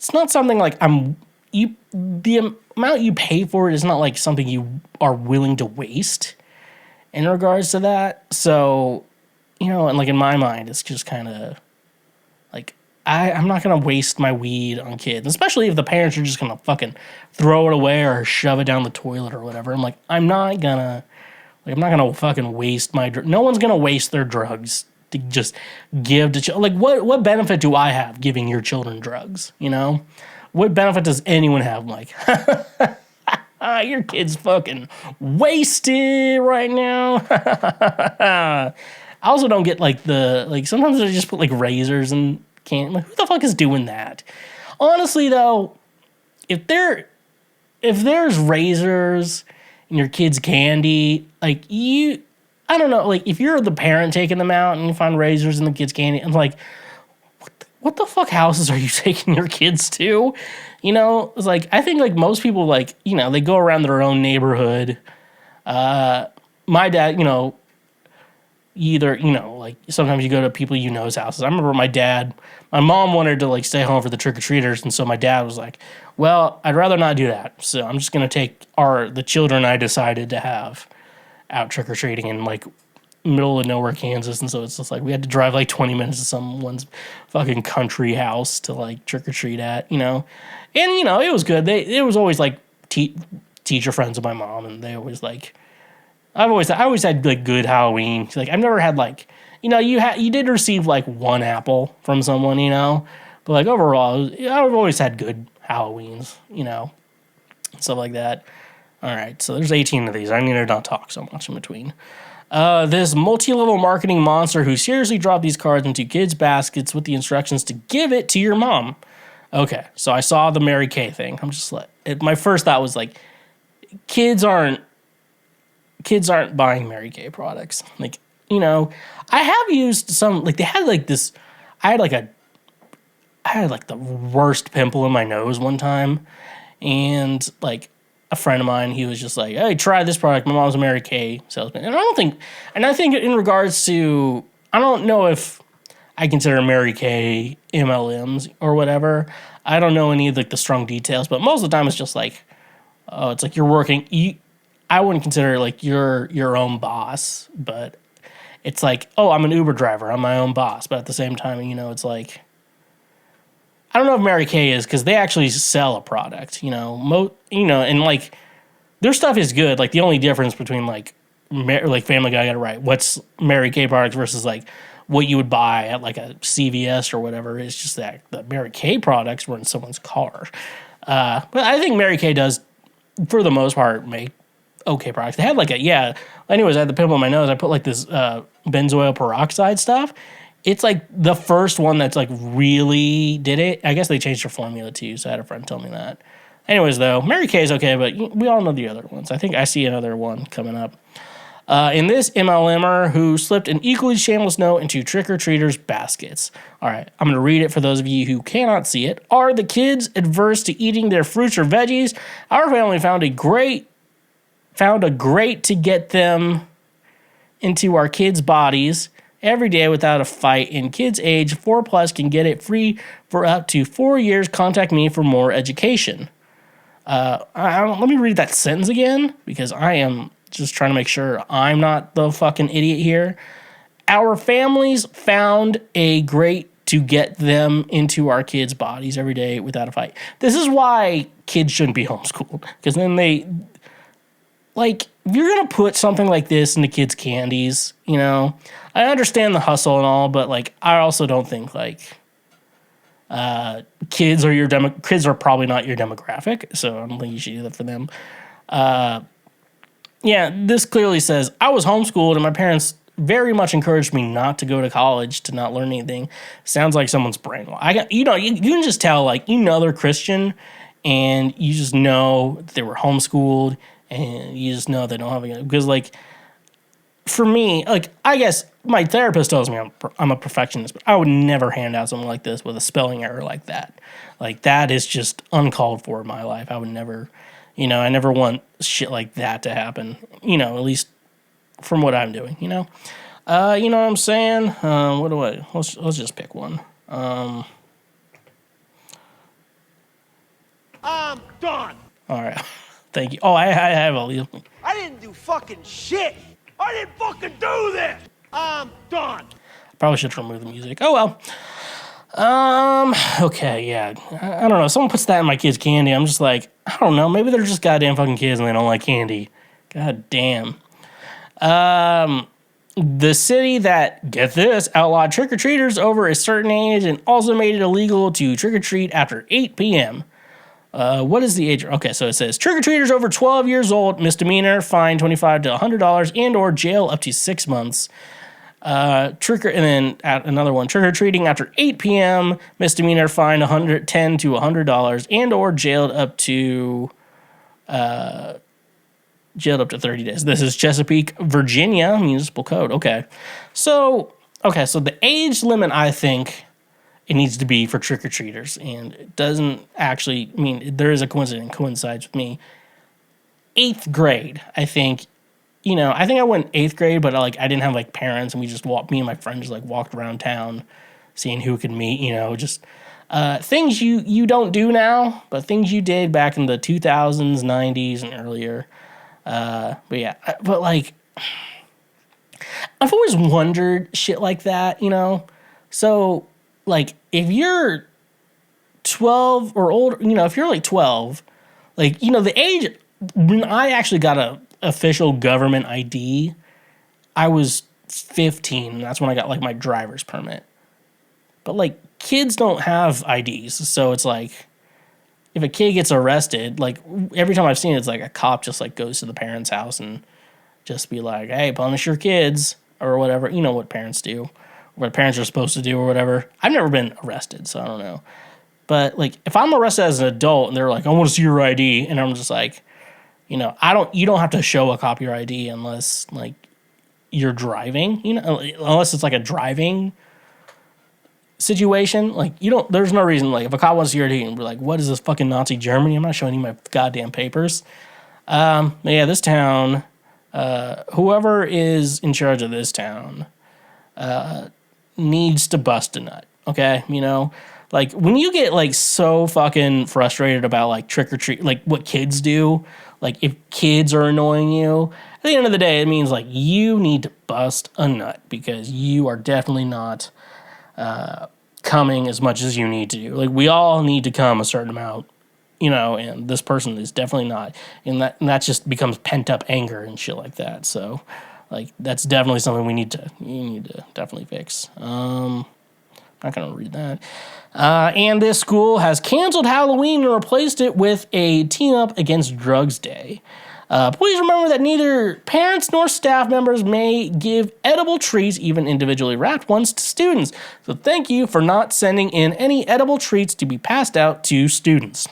Speaker 1: it's not something like the amount you pay for it is not like something you are willing to waste in regards to that. So, and like in my mind, it's just kind of like, I'm not going to waste my weed on kids, especially if the parents are just going to fucking throw it away or shove it down the toilet or whatever. I'm like, I'm not going to fucking waste no one's going to waste their drugs to just give to like, what benefit do I have giving your children drugs? What benefit does anyone have? I'm like, your kid's fucking wasted right now. I also don't get like sometimes they just put like razors and can't. Like, who the fuck is doing that? Honestly, though, if there's razors in your kid's candy, like I don't know, like if you're the parent taking them out and you find razors in the kid's candy, I'm like, what the fuck houses are you taking your kids to? It's like, I think like most people like, they go around their own neighborhood. My dad, either, like sometimes you go to people houses. I remember my mom wanted to like stay home for the trick-or-treaters, and so my dad was like, well, I'd rather not do that. So I'm just going to take the children I decided to have out trick-or-treating in like middle of nowhere, Kansas. And so it's just like we had to drive like 20 minutes to someone's fucking country house to like trick-or-treat at, And, it was good. It was always like teacher friends of my mom, and they always like, I always had like good Halloween. Like I've never had like, you did receive like one apple from someone, but like overall, I've always had good Halloweens, stuff like that. All right, so there's 18 of these. I need to not talk so much in between. This multi-level marketing monster who seriously dropped these cards into kids' baskets with the instructions to give it to your mom. Okay, so I saw the Mary Kay thing. I'm just like, my first thought was like, kids aren't buying Mary Kay products. Like, I have used some, like they had like this, I had like the worst pimple in my nose one time, and like a friend of mine, he was just like, hey, try this product. My mom's a Mary Kay salesman. And I think in regards to, I don't know if I consider Mary Kay MLMs or whatever. I don't know any of like the strong details, but most of the time it's just like, oh, it's like you're working. I wouldn't consider it like you're your own boss, but it's like, oh, I'm an Uber driver. I'm my own boss. But at the same time, it's like, I don't know if Mary Kay is, because they actually sell a product, and like their stuff is good. Like the only difference between like Family Guy got it right, what's Mary Kay products versus like what you would buy at like a CVS or whatever, is just that the Mary Kay products were in someone's car. But I think Mary Kay does, for the most part, make okay products. They had like anyways, I had the pimple in my nose. I put like this benzoyl peroxide stuff. It's like the first one that's like really did it. I guess they changed their formula too, so I had a friend tell me that. Anyways, though, Mary Kay is okay, but we all know the other ones. I think I see another one coming up. In this, MLMer who slipped an equally shameless note into trick-or-treaters' baskets. All right, I'm going to read it for those of you who cannot see it. Are the kids adverse to eating their fruits or veggies? Our family found a grate to get them into our kids' bodies every day without a fight, and kids age 4+ can get it free for up to 4 years. Contact me for more education. Let me read that sentence again, because I am just trying to make sure I'm not the fucking idiot here. Our families found a grate to get them into our kids' bodies every day without a fight. This is why kids shouldn't be homeschooled, because then like, if you're going to put something like this into kids' candies, I understand the hustle and all, but, like, I also don't think, like, kids are probably not your demographic, so I don't think you should do that for them. This clearly says, I was homeschooled and my parents very much encouraged me not to go to college, to not learn anything. Sounds like someone's brainwashed. You can just tell, like, they're Christian, and you just know they were homeschooled, and you just know they don't have any, because like for me, like I guess my therapist tells me I'm a perfectionist, but I would never hand out something like this with a spelling error like that. Like that is just uncalled for in my life. I would never, I never want shit like that to happen. At least from what I'm doing. You know what I'm saying? Let's just pick one.
Speaker 7: I'm done.
Speaker 1: All right. Thank you. Oh, I have all these.
Speaker 7: I didn't do fucking shit. I didn't fucking do this. I'm done.
Speaker 1: Probably should remove the music. Oh, well. Okay, yeah. I don't know. Someone puts that in my kids' candy. I'm just like, I don't know. Maybe they're just goddamn fucking kids and they don't like candy. God damn. The city that, get this, outlawed trick-or-treaters over a certain age and also made it illegal to trick-or-treat after 8 p.m. What is the age? Okay, so it says trick-or-treaters over 12 years old, misdemeanor, fine $25 to $100 and or jail up to 6 months. And then another one, trick-or-treating after 8 p.m., misdemeanor, fine $110 to $100 and or jailed up to 30 days. This is Chesapeake, Virginia municipal code. Okay, so the age limit, I think it needs to be for trick-or-treaters, and it doesn't actually, I mean, there is a coincidence, coincides with me. 8th grade, I think. I think I went 8th grade, but I didn't have like parents, and we just me and my friends just walked around town, seeing who could meet. Just things you don't do now, but things you did back in the 2000s, 90s, and earlier. But yeah, I've always wondered shit like that. So if you're 12 or older, if you're 12, the age when I actually got a official government ID, I was 15. And that's when I got my driver's permit. But kids don't have IDs, so it's if a kid gets arrested, every time I've seen it, it's a cop just goes to the parents' house and just be like, hey, punish your kids or whatever. You know what parents do, what parents are supposed to do or whatever. I've never been arrested, so I don't know. But if I'm arrested as an adult and they're like, I want to see your ID, and I'm just like, you don't have to show a copy of your ID unless you're driving, unless it's a driving situation. There's no reason, if a cop wants to see your ID and be like, what is this, fucking Nazi Germany? I'm not showing you my goddamn papers. Yeah, this town, whoever is in charge of this town, needs to bust a nut. Okay. When you get so fucking frustrated about trick or treat, what kids do, if kids are annoying you, at the end of the day, it means you need to bust a nut because you are definitely not coming as much as you need to do. We all need to come a certain amount, and this person is definitely not. And that just becomes pent up anger and shit like that. So that's definitely something you need to definitely fix. I'm not going to read that. And this school has canceled Halloween and replaced it with a Team Up Against Drugs Day. Please remember that neither parents nor staff members may give edible treats, even individually wrapped ones, to students. So thank you for not sending in any edible treats to be passed out to students.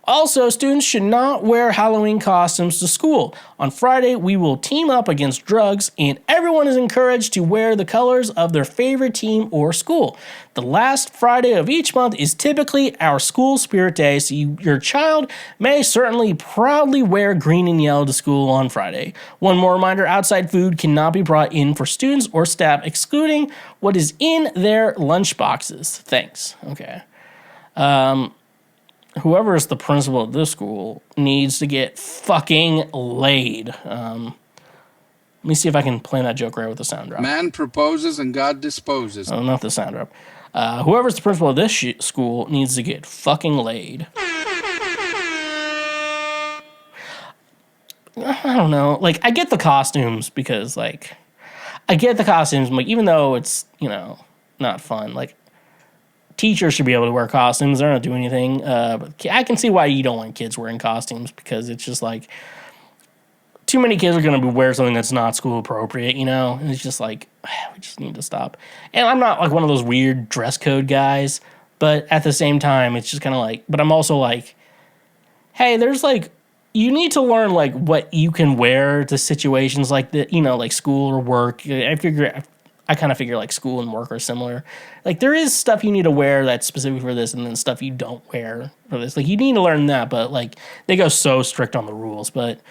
Speaker 1: Also, students should not wear Halloween costumes to school. On Friday, we will team up against drugs, and everyone is encouraged to wear the colors of their favorite team or school. The last Friday of each month is typically our school spirit day, so your child may certainly proudly wear green and yellow to school on Friday. One more reminder, outside food cannot be brought in for students or staff, excluding what is in their lunch boxes. Thanks. Okay. Whoever is the principal of this school needs to get fucking laid. Let me see if I can play that joke right with the sound drop.
Speaker 6: Man proposes and God disposes.
Speaker 1: Oh, not the sound drop. Whoever's the principal of this school needs to get fucking laid. I don't know. I get the costumes because, even though it's, not fun. Teachers should be able to wear costumes. They're not doing anything. But I can see why you don't want kids wearing costumes because it's just too many kids are going to wear something that's not school appropriate, And it's just we just need to stop. And I'm not one of those weird dress code guys, but at the same time, it's just kind of but I'm also hey, there's you need to learn what you can wear to situations like that, school or work. I kind of figure school and work are similar. There is stuff you need to wear that's specific for this, and then stuff you don't wear for this. You need to learn that, but they go so strict on the rules. But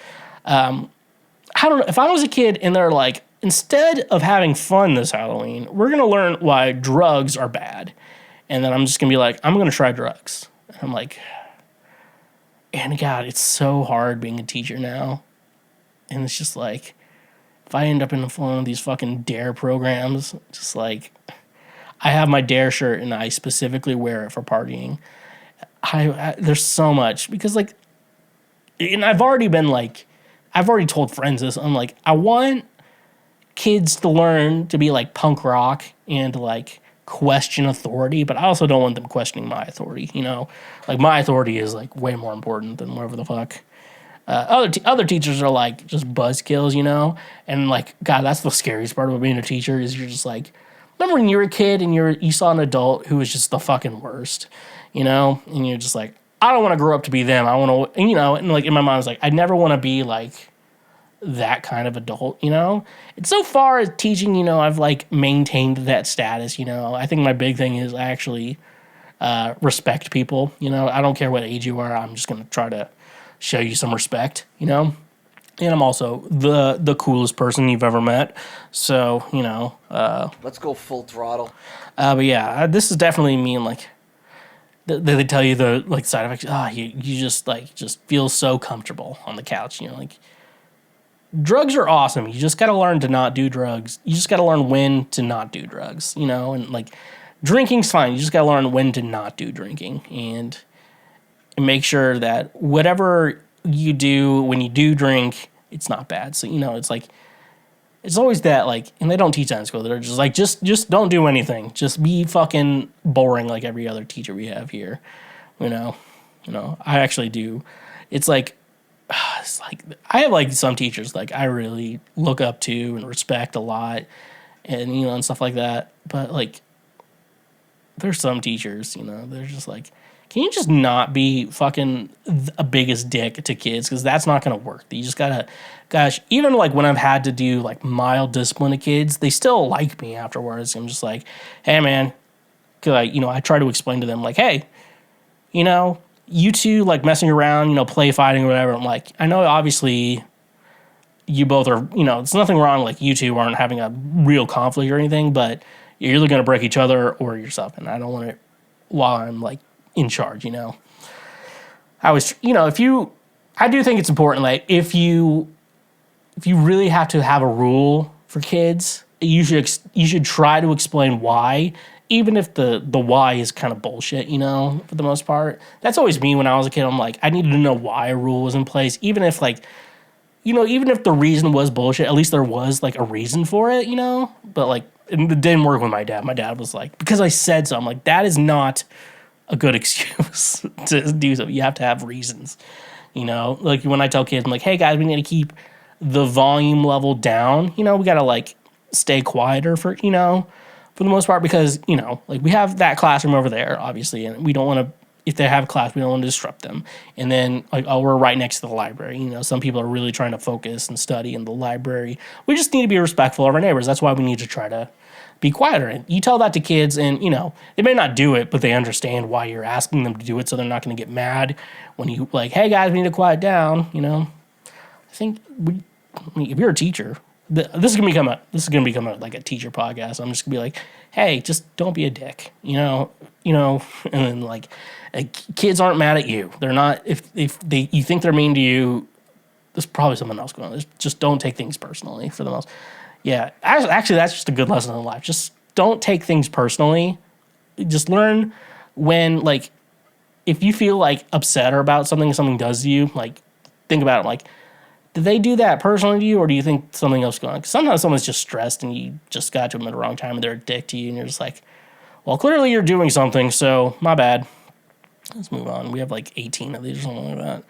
Speaker 1: I don't know. If I was a kid and they're instead of having fun this Halloween, we're gonna learn why drugs are bad, and then I'm just gonna be I'm gonna try drugs. And I'm And God, it's so hard being a teacher now. And it's just like, if I end up in one of these fucking DARE programs, just like, I have my DARE shirt and I specifically wear it for partying. There's so much because like, and I've already told friends this. I'm like, I want kids to learn to be like punk rock and to like question authority, but I also don't want them questioning my authority. You know, like my authority is like way more important than whatever the fuck. Other teachers are like just buzzkills, you know, and like God, that's the scariest part about being a teacher is you're just like, remember when you were a kid and you saw an adult who was just the fucking worst, you know, and you're just like, I don't want to grow up to be them. I want to, you know, and like in my mind, I was like, I never want to be like that kind of adult, you know? And so far as teaching, you know, I've like maintained that status, you know? I think my big thing is I actually respect people, you know? I don't care what age you are. I'm just going to try to show you some respect, you know? And I'm also the coolest person you've ever met. So, you know.
Speaker 9: Let's go full throttle.
Speaker 1: But yeah, this is definitely me and like, they tell you the like side effects. You just feel so comfortable on the couch, you know, like, drugs are awesome. You just got to learn to not do drugs. You just got to learn when to not do drugs, you know, and like drinking's fine. You just got to learn when to not do drinking and make sure that whatever you do when you do drink, it's not bad. So, you know, it's like, it's always that like, and they don't teach that in school. They're just like, just don't do anything. Just be fucking boring like every other teacher we have here. You know, I actually do. It's like I have like some teachers like I really look up to and respect a lot, and you know, and stuff like that. But like, there's some teachers, you know, they're just like, can you just not be fucking a biggest dick to kids? Because that's not gonna work. You just gotta, gosh, even like when I've had to do like mild discipline to kids, they still like me afterwards. I'm just like, hey man, cause I try to explain to them like, hey, you know, you two like messing around, you know, play fighting or whatever. I'm like, I know obviously you both are, you know, it's nothing wrong. Like you two aren't having a real conflict or anything, but you're either going to break each other or yourself. And I don't want it while I'm like in charge, you know. I was, you know, I do think it's important. Like if you really have to have a rule for kids, you should try to explain why, even if the why is kind of bullshit, you know, for the most part. That's always me when I was a kid. I'm like, I needed to know why a rule was in place, even if like, you know, even if the reason was bullshit, at least there was like a reason for it, you know. But like, it didn't work with my dad. My dad was like, because I said so. I'm like, that is not a good excuse to do something. You have to have reasons, you know. Like when I tell kids, I'm like, hey guys, we need to keep the volume level down. You know, we gotta like stay quieter for, you know, for the most part, because, you know, like we have that classroom over there, obviously, and we don't want to, if they have class, we don't want to disrupt them. And then, like, oh, we're right next to the library. You know, some people are really trying to focus and study in the library. We just need to be respectful of our neighbors. That's why we need to try to be quieter. And you tell that to kids, and, you know, they may not do it, but they understand why you're asking them to do it, so they're not going to get mad when you, like, hey, guys, we need to quiet down, you know. I think if you're a teacher, this is gonna become like a teacher podcast. I'm just gonna be like, hey, just don't be a dick, you know, and then like kids aren't mad at you. They're not, if you think they're mean to you, there's probably something else going on. Just don't take things personally for the most. Yeah, actually, that's just a good lesson in life. Just don't take things personally. Just learn when, like, if you feel like upset or about something does to you, like think about it, like, did they do that personally to you, or do you think something else going on? 'Cause sometimes someone's just stressed and you just got to them at the wrong time and they're a dick to you and you're just like, well, clearly you're doing something, so my bad. Let's move on. We have like 18 of these or something like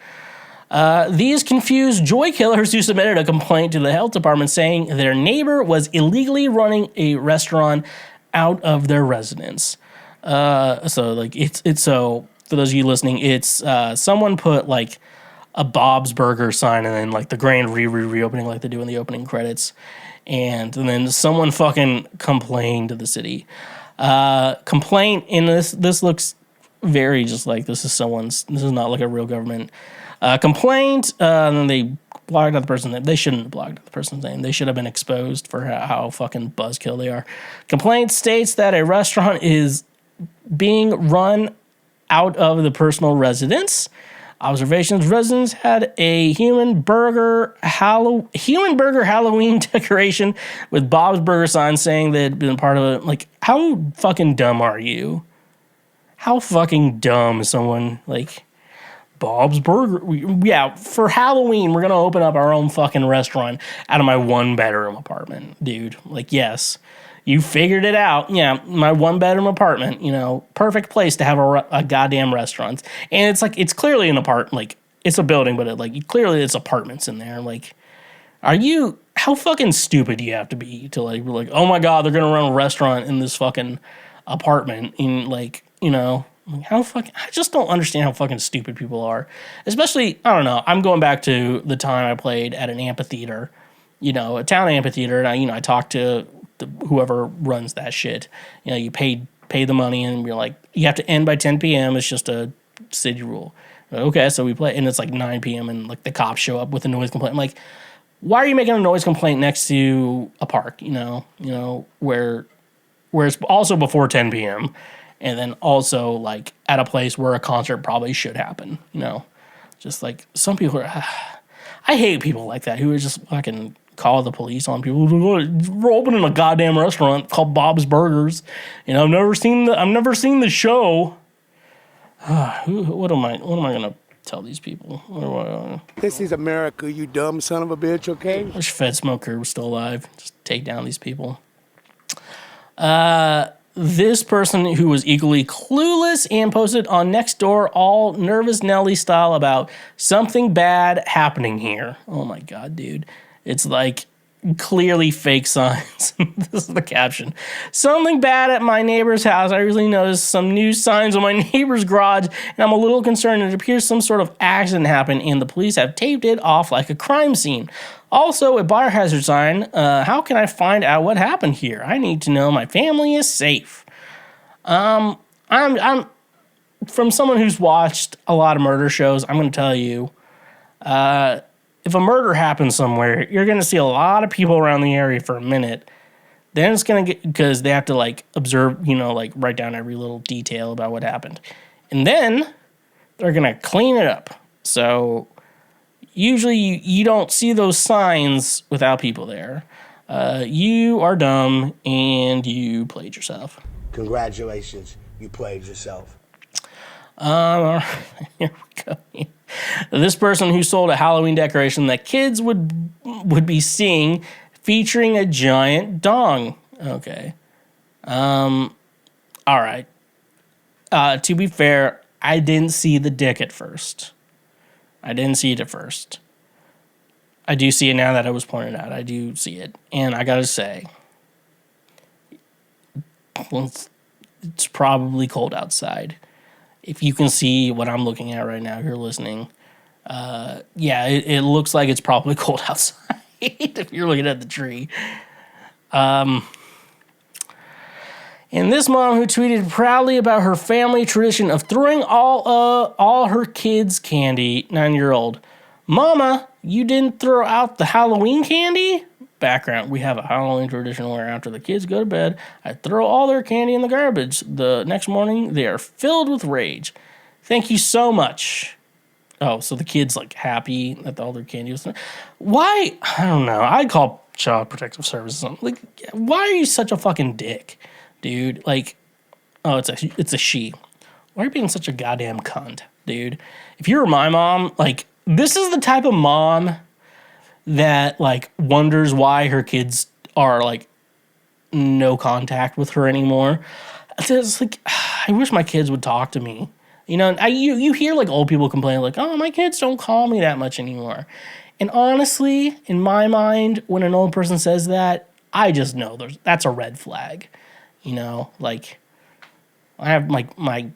Speaker 1: that. These confused joy killers who submitted a complaint to the health department saying their neighbor was illegally running a restaurant out of their residence. So like it's so for those of you listening, it's someone put like a Bob's Burger sign and then like the grand reopening like they do in the opening credits. And then someone fucking complained to the city. Complaint in this looks very just like this is not like a real government complaint. And then they blogged out the person's name. They shouldn't have blogged out the person's name. They should have been exposed for how fucking buzzkill they are. Complaint states that a restaurant is being run out of the personal residence. Observations: residents had a human burger Halloween decoration with Bob's Burger sign saying they had been part of it. Like, how fucking dumb are you? How fucking dumb is someone like Bob's Burger? Yeah, for Halloween, we're gonna open up our own fucking restaurant out of my 1-bedroom apartment, dude. Like, yes, you figured it out. Yeah, my 1-bedroom apartment, perfect place to have a goddamn restaurant. And it's like, it's clearly an apartment, like, it's a building, but clearly it's apartments in there. Like, how fucking stupid do you have to be to like, oh my God, they're gonna run a restaurant in this fucking apartment in how fucking, I just don't understand how fucking stupid people are. Especially, I don't know, I'm going back to the time I played at an amphitheater, a town amphitheater, and I talked to whoever runs that shit. You pay the money and you're like, you have to end by 10 p.m. It's just a city rule. Okay, so we play, and it's like 9 p.m. and like the cops show up with a noise complaint. I'm like, why are you making a noise complaint next to a park, where it's also before 10 p.m., and then also like at a place where a concert probably should happen, just like some people are, I hate people like that who are just fucking call the police on people. We're opening a goddamn restaurant called Bob's Burgers. I've never seen the show. What am I gonna tell these people?
Speaker 5: This is America, you dumb son of a bitch, okay?
Speaker 1: I wish Fed Smoker was still alive. Just take down these people. This person who was equally clueless and posted on Nextdoor all nervous Nelly style about something bad happening here. Oh my God, dude. It's like clearly fake signs. This is the caption. Something bad at my neighbor's house. I recently noticed some new signs on my neighbor's garage, and I'm a little concerned. It appears some sort of accident happened, and the police have taped it off like a crime scene. Also, a biohazard sign. How can I find out what happened here? I need to know my family is safe. I'm from someone who's watched a lot of murder shows. I'm going to tell you, if a murder happens somewhere, you're going to see a lot of people around the area for a minute. Then it's going to get, because they have to like observe, like write down every little detail about what happened. And then they're going to clean it up. So usually you don't see those signs without people there. You are dumb and you played yourself.
Speaker 10: Congratulations, you played yourself.
Speaker 1: Here we go. This person who sold a Halloween decoration that kids would be seeing featuring a giant dong. Okay. All right. To be fair, I didn't see the dick at first. I didn't see it at first. I do see it now that it was pointed out. I do see it. And I gotta say, it's probably cold outside. If you can see what I'm looking at right now, if you're listening, it looks like it's probably cold outside if you're looking at the tree. And this mom who tweeted proudly about her family tradition of throwing all her kids' candy, 9-year-old. Mama, you didn't throw out the Halloween candy? Background, we have a Halloween tradition where after the kids go to bed, I throw all their candy in the garbage. The next morning, they are filled with rage. Thank you so much. Oh, so the kid's like happy that all their candy was... Why? I don't know. I'd call Child Protective Services. Like, why are you such a fucking dick, dude? Like, oh, it's a she. Why are you being such a goddamn cunt, dude? If you were my mom, like, this is the type of mom that like wonders why her kids are like no contact with her anymore. It's like, I wish my kids would talk to me. You hear like old people complain like, oh, my kids don't call me that much anymore. And honestly, in my mind, when an old person says that, I just know that's a red flag. Like I have my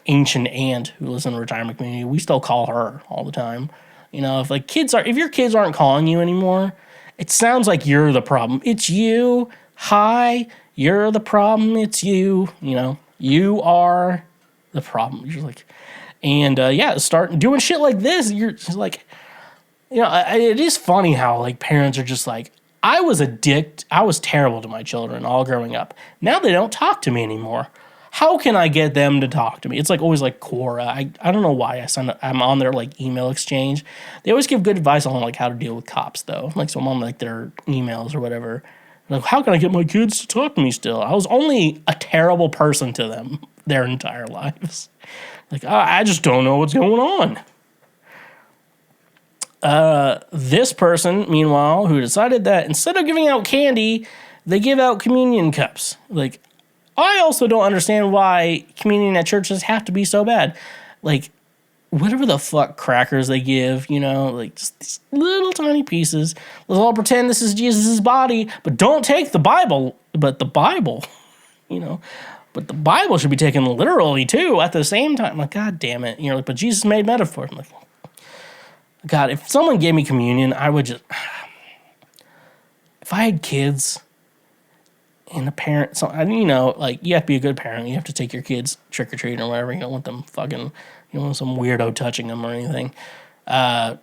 Speaker 1: ancient aunt who lives in a retirement community. We still call her all the time. If your kids aren't calling you anymore, it sounds like you're the problem. It's you. Hi, you're the problem. It's you. You are the problem. You're like, and start doing shit like this. You're just like, it is funny how like parents are just like, I was a dick. I was terrible to my children all growing up. Now they don't talk to me anymore. how can I get them to talk to me? It's like always like Quora. I don't know why I'm on their like email exchange. They always give good advice on like how to deal with cops though. Like so I'm on like their emails or whatever. Like how can I get my kids to talk to me still? I was only a terrible person to them their entire lives. Like I just don't know what's going on. This person, meanwhile, who decided that instead of giving out candy, they give out communion cups. Like, I also don't understand why communion at churches have to be so bad. Like, whatever the fuck crackers they give, like just these little tiny pieces. Let's all pretend this is Jesus' body, but don't take the Bible. But the Bible, but the Bible should be taken literally too at the same time. Like, God damn it. But Jesus made metaphors. I'm like, God, if someone gave me communion, I would just, if I had kids and a parent, so like you have to be a good parent. You have to take your kids trick or treating or whatever. You don't want them fucking, you don't want some weirdo touching them or anything. And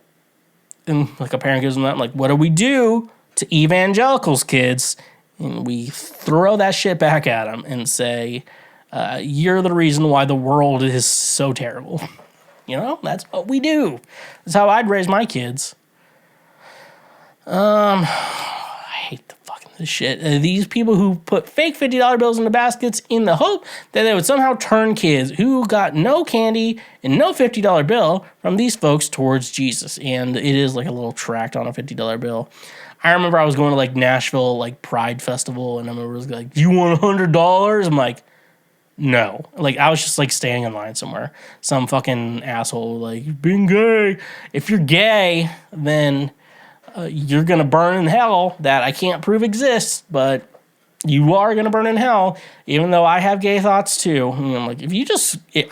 Speaker 1: like a parent gives them that, I'm like, what do we do to evangelicals, kids? And we throw that shit back at them and say, you're the reason why the world is so terrible. That's what we do. That's how I'd raise my kids. I hate this shit. These people who put fake $50 bills in the baskets in the hope that they would somehow turn kids who got no candy and no $50 bill from these folks towards Jesus. And it is like a little tract on a $50 bill. I remember I was going to like Nashville like Pride Festival, and I remember it was like, "Do you want $100?" I'm like, no. Like, I was just, like, standing in line somewhere. Some fucking asshole, like, being gay. If you're gay, then you're going to burn in hell that I can't prove exists, but you are going to burn in hell, even though I have gay thoughts, too. And I'm like,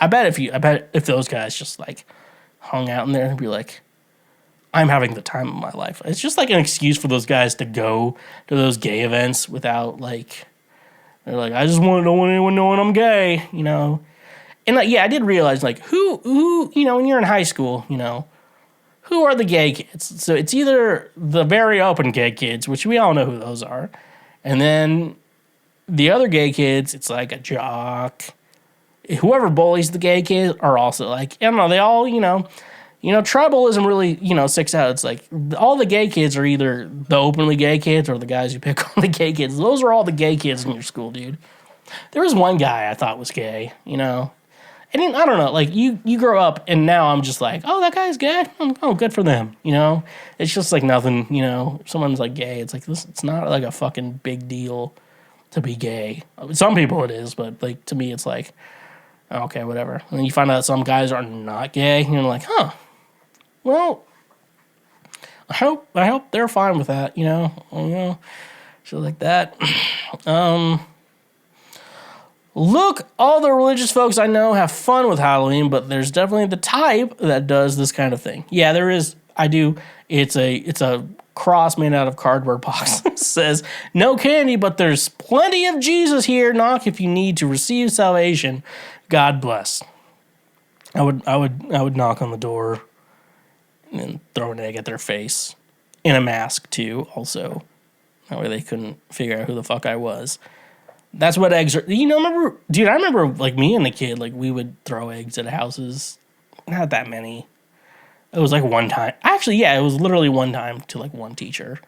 Speaker 1: I bet if those guys just, like, hung out in there and be like, I'm having the time of my life. It's just, like, an excuse for those guys to go to those gay events without, like... They're like, I just want to know anyone knowing I'm gay, And like, yeah, I did realize like who, when you're in high school, who are the gay kids? So it's either the very open gay kids, which we all know who those are, and then the other gay kids, it's like a jock. Whoever bullies the gay kids are also like, I don't know, they all, trouble isn't really, sticks out. It's like all the gay kids are either the openly gay kids or the guys who pick on the gay kids. Those are all the gay kids in your school, dude. There was one guy I thought was gay, And then, I don't know, like you grow up and now I'm just like, oh, that guy's gay. Oh, good for them, It's just like nothing, if someone's like gay, it's like this. It's not like a fucking big deal to be gay. Some people it is, but like to me, it's like, okay, whatever. And then you find out some guys are not gay, and you're like, huh. Well, I hope they're fine with that, shit like that. Look, all the religious folks I know have fun with Halloween, but there's definitely the type that does this kind of thing. Yeah, there is. I do. It's a cross made out of cardboard box. It says no candy, but there's plenty of Jesus here. Knock if you need to receive salvation. God bless. I would knock on the door. And then throw an egg at their face. In a mask, too, also. That way they couldn't figure out who the fuck I was. That's what eggs are. Remember, dude, I remember, like, me and the kid, like, we would throw eggs at houses. Not that many. It was, like, one time. Actually, yeah, it was literally one time to, like, one teacher.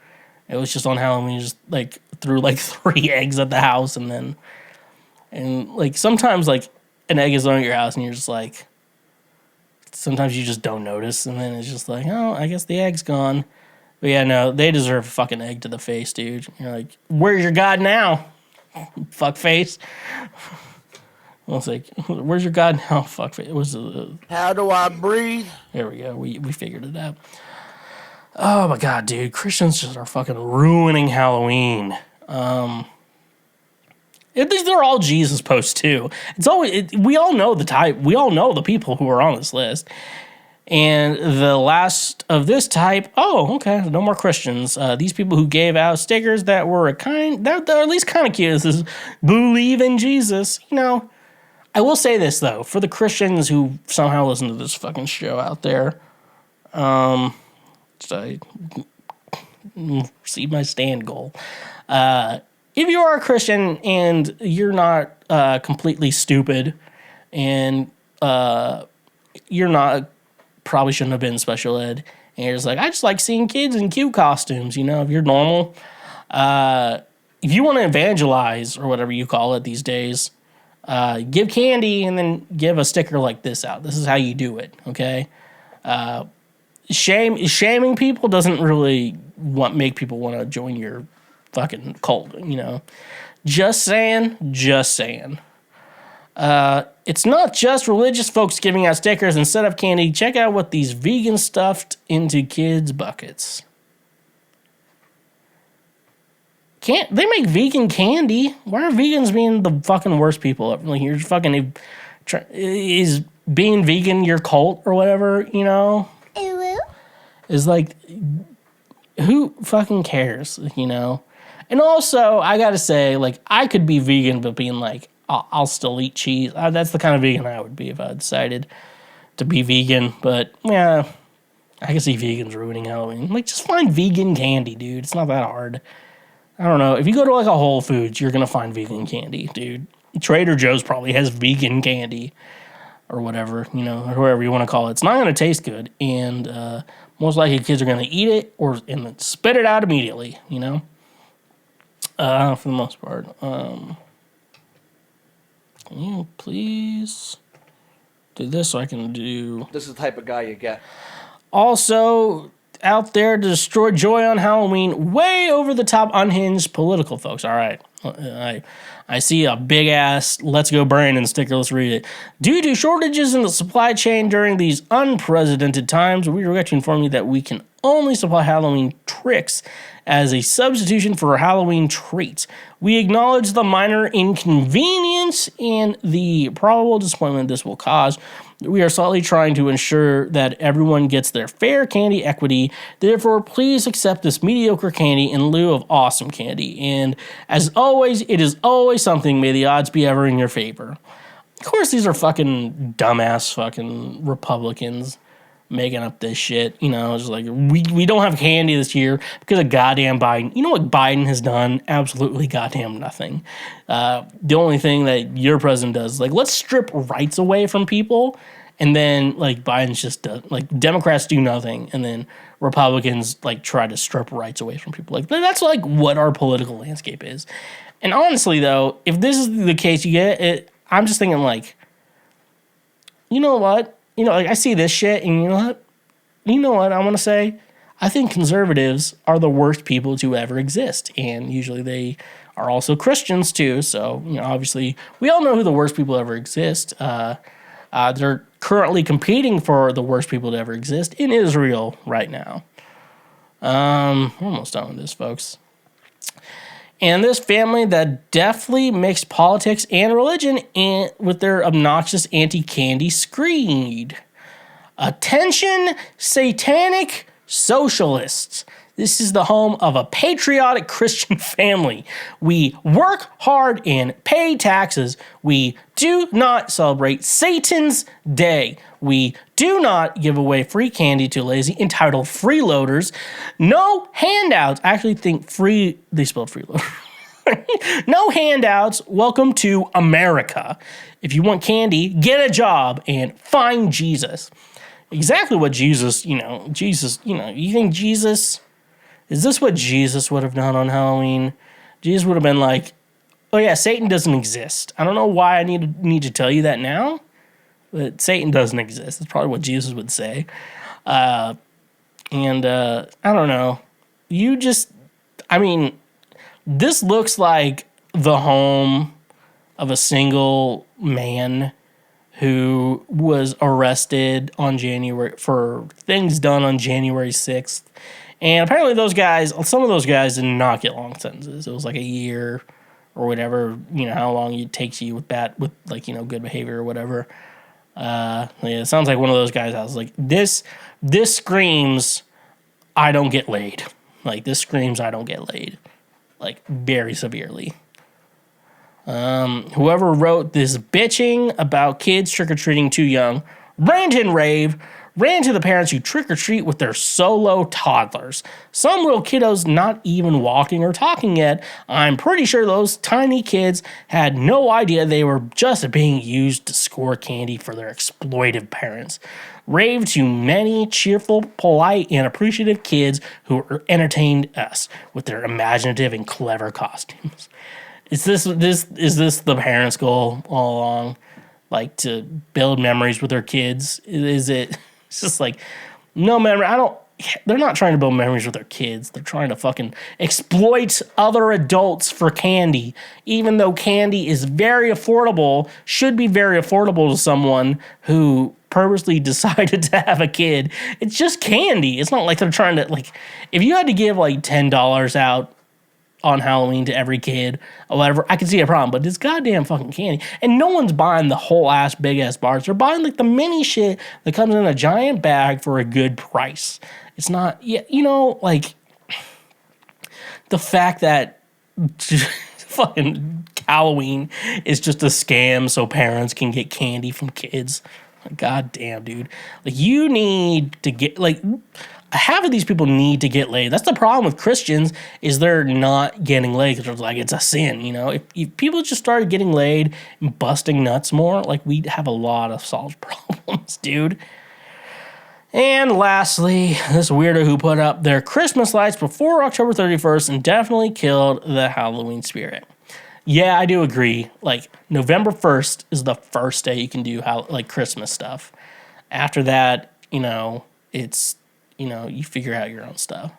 Speaker 1: It was just on Halloween, just, like, threw, like, 3 eggs at the house, and like, sometimes, like, an egg is on your house, and you're just, like... Sometimes you just don't notice, and then it's just like, oh, I guess the egg's gone. But yeah, no, they deserve a fucking egg to the face, dude. You're like, where's your God now? Fuck face. I was like, where's your God now? Fuck face. It was
Speaker 5: How do I breathe?
Speaker 1: There we go. We figured it out. Oh my God, dude. Christians just are fucking ruining Halloween. They're all Jesus posts too. It's always we all know the type. We all know the people who are on this list. And the last of this type. Oh, okay. No more Christians. These people who gave out stickers that were they're at least kind of cute. This is believe in Jesus. I will say this though, for the Christians who somehow listen to this fucking show out there, see my stand goal. if you are a Christian and you're not completely stupid and you're not, probably shouldn't have been in special ed, and you're just like, I just like seeing kids in cute costumes, you know, if you're normal, if you want to evangelize or whatever you call it these days, give candy and then give a sticker like this out. This is how you do it, okay? Shaming people doesn't really make people want to join your fucking cult, you know? Just saying. It's not just religious folks giving out stickers instead of candy. Check out what these vegans stuffed into kids' buckets. Can't they make vegan candy? Why are vegans being the fucking worst people ever? Like, you're fucking, is being vegan your cult or whatever, you know? Is like, who fucking cares, you know? And also, I gotta say, like, I could be vegan, but being like, I'll still eat cheese. That's the kind of vegan I would be if I decided to be vegan. But, yeah, I can see vegans ruining Halloween. Like, just find vegan candy, dude. It's not that hard. I don't know. If you go to, like, a Whole Foods, you're going to find vegan candy, dude. Trader Joe's probably has vegan candy or whatever, you know, or whatever you want to call it. It's not going to taste good. And most likely kids are going to eat it and then spit it out immediately, you know, for the most part. Can you please do this so I can do...
Speaker 9: This is the type of guy you get.
Speaker 1: Also, out there to destroy joy on Halloween, way over the top, unhinged political folks. All right. I see a big-ass Let's Go Brandon sticker. Let's read it. Due to shortages in the supply chain during these unprecedented times, we regret to inform you that we can only supply Halloween tricks as a substitution for Halloween treats. We acknowledge the minor inconvenience and the probable disappointment this will cause. We are slightly trying to ensure that everyone gets their fair candy equity. Therefore, please accept this mediocre candy in lieu of awesome candy. And as always, it is always something. May the odds be ever in your favor. Of course, these are fucking dumbass fucking Republicans making up this shit, you know, it's like, we don't have candy this year because of goddamn Biden. You know what Biden has done? Absolutely goddamn nothing. The only thing that your president does, like, let's strip rights away from people, and then, like, Biden's just does, like, Democrats do nothing, and then Republicans, like, try to strip rights away from people. Like, that's, like, what our political landscape is. And honestly, though, if this is the case you get, I'm just thinking, like, you know what? You know, like, I see this shit, and you know what I want to say? I think conservatives are the worst people to ever exist, and usually they are also Christians, too, so, you know, obviously, we all know who the worst people ever exist. They're currently competing for the worst people to ever exist in Israel right now. We're almost done with this, folks. And this family that deftly mixed politics and religion with their obnoxious anti-candy screed. Attention, satanic socialists. This is the home of a patriotic Christian family. We work hard and pay taxes. We do not celebrate Satan's Day. We do not give away free candy to lazy, entitled freeloaders. No handouts. I actually think they spelled freeloader. No handouts. Welcome to America. If you want candy, get a job and find Jesus. Exactly what Jesus, you think Jesus... Is this what Jesus would have done on Halloween? Jesus would have been like, oh yeah, Satan doesn't exist. I don't know why I need to tell you that now, but Satan doesn't exist. That's probably what Jesus would say. I don't know. This looks like the home of a single man who was arrested for things done on January 6th. And apparently some of those guys did not get long sentences. It was like a year or whatever, how long it takes you with good behavior or whatever. It sounds like one of those guys. I was like, this screams, I don't get laid. Like, this screams, I don't get laid. Like, very severely. Whoever wrote this bitching about kids trick-or-treating too young, rant and rave, ran to the parents who trick-or-treat with their solo toddlers. Some little kiddos not even walking or talking yet. I'm pretty sure those tiny kids had no idea they were just being used to score candy for their exploitive parents. Raved to many cheerful, polite, and appreciative kids who entertained us with their imaginative and clever costumes. Is this the parents' goal all along? Like, to build memories with their kids? Is it? It's just like, no memory. They're not trying to build memories with their kids. They're trying to fucking exploit other adults for candy. Even though candy is very affordable, should be very affordable to someone who purposely decided to have a kid. It's just candy. It's not like they're trying to, like, if you had to give like $10 out on Halloween to every kid or whatever, I can see a problem, but it's goddamn fucking candy. And no one's buying the whole ass, big ass bars. They're buying like the mini shit that comes in a giant bag for a good price. It's not, you know, like the fact that fucking Halloween is just a scam so parents can get candy from kids. God damn, dude. Like, you need to get, like, half of these people need to get laid. That's the problem with Christians, is they're not getting laid because it's like, it's a sin, you know? If people just started getting laid and busting nuts more, like, we'd have a lot of solved problems, dude. And lastly, this weirdo who put up their Christmas lights before October 31st and definitely killed the Halloween spirit. Yeah, I do agree. Like, November 1st is the first day you can do Christmas stuff. After that, you know, it's, you know, you figure out your own stuff.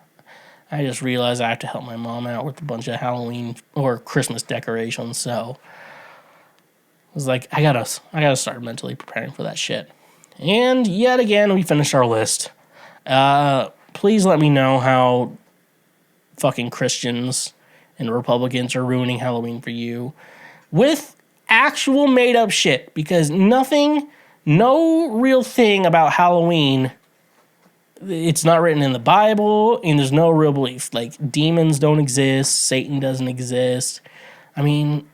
Speaker 1: I just realized I have to help my mom out with a bunch of Halloween or Christmas decorations, so I was like, I gotta start mentally preparing for that shit. And yet again, we finished our list. Please let me know how fucking Christians and Republicans are ruining Halloween for you with actual made up shit, because no real thing about Halloween, it's not written in the Bible, and there's no real belief. Like, demons don't exist, Satan doesn't exist. I mean,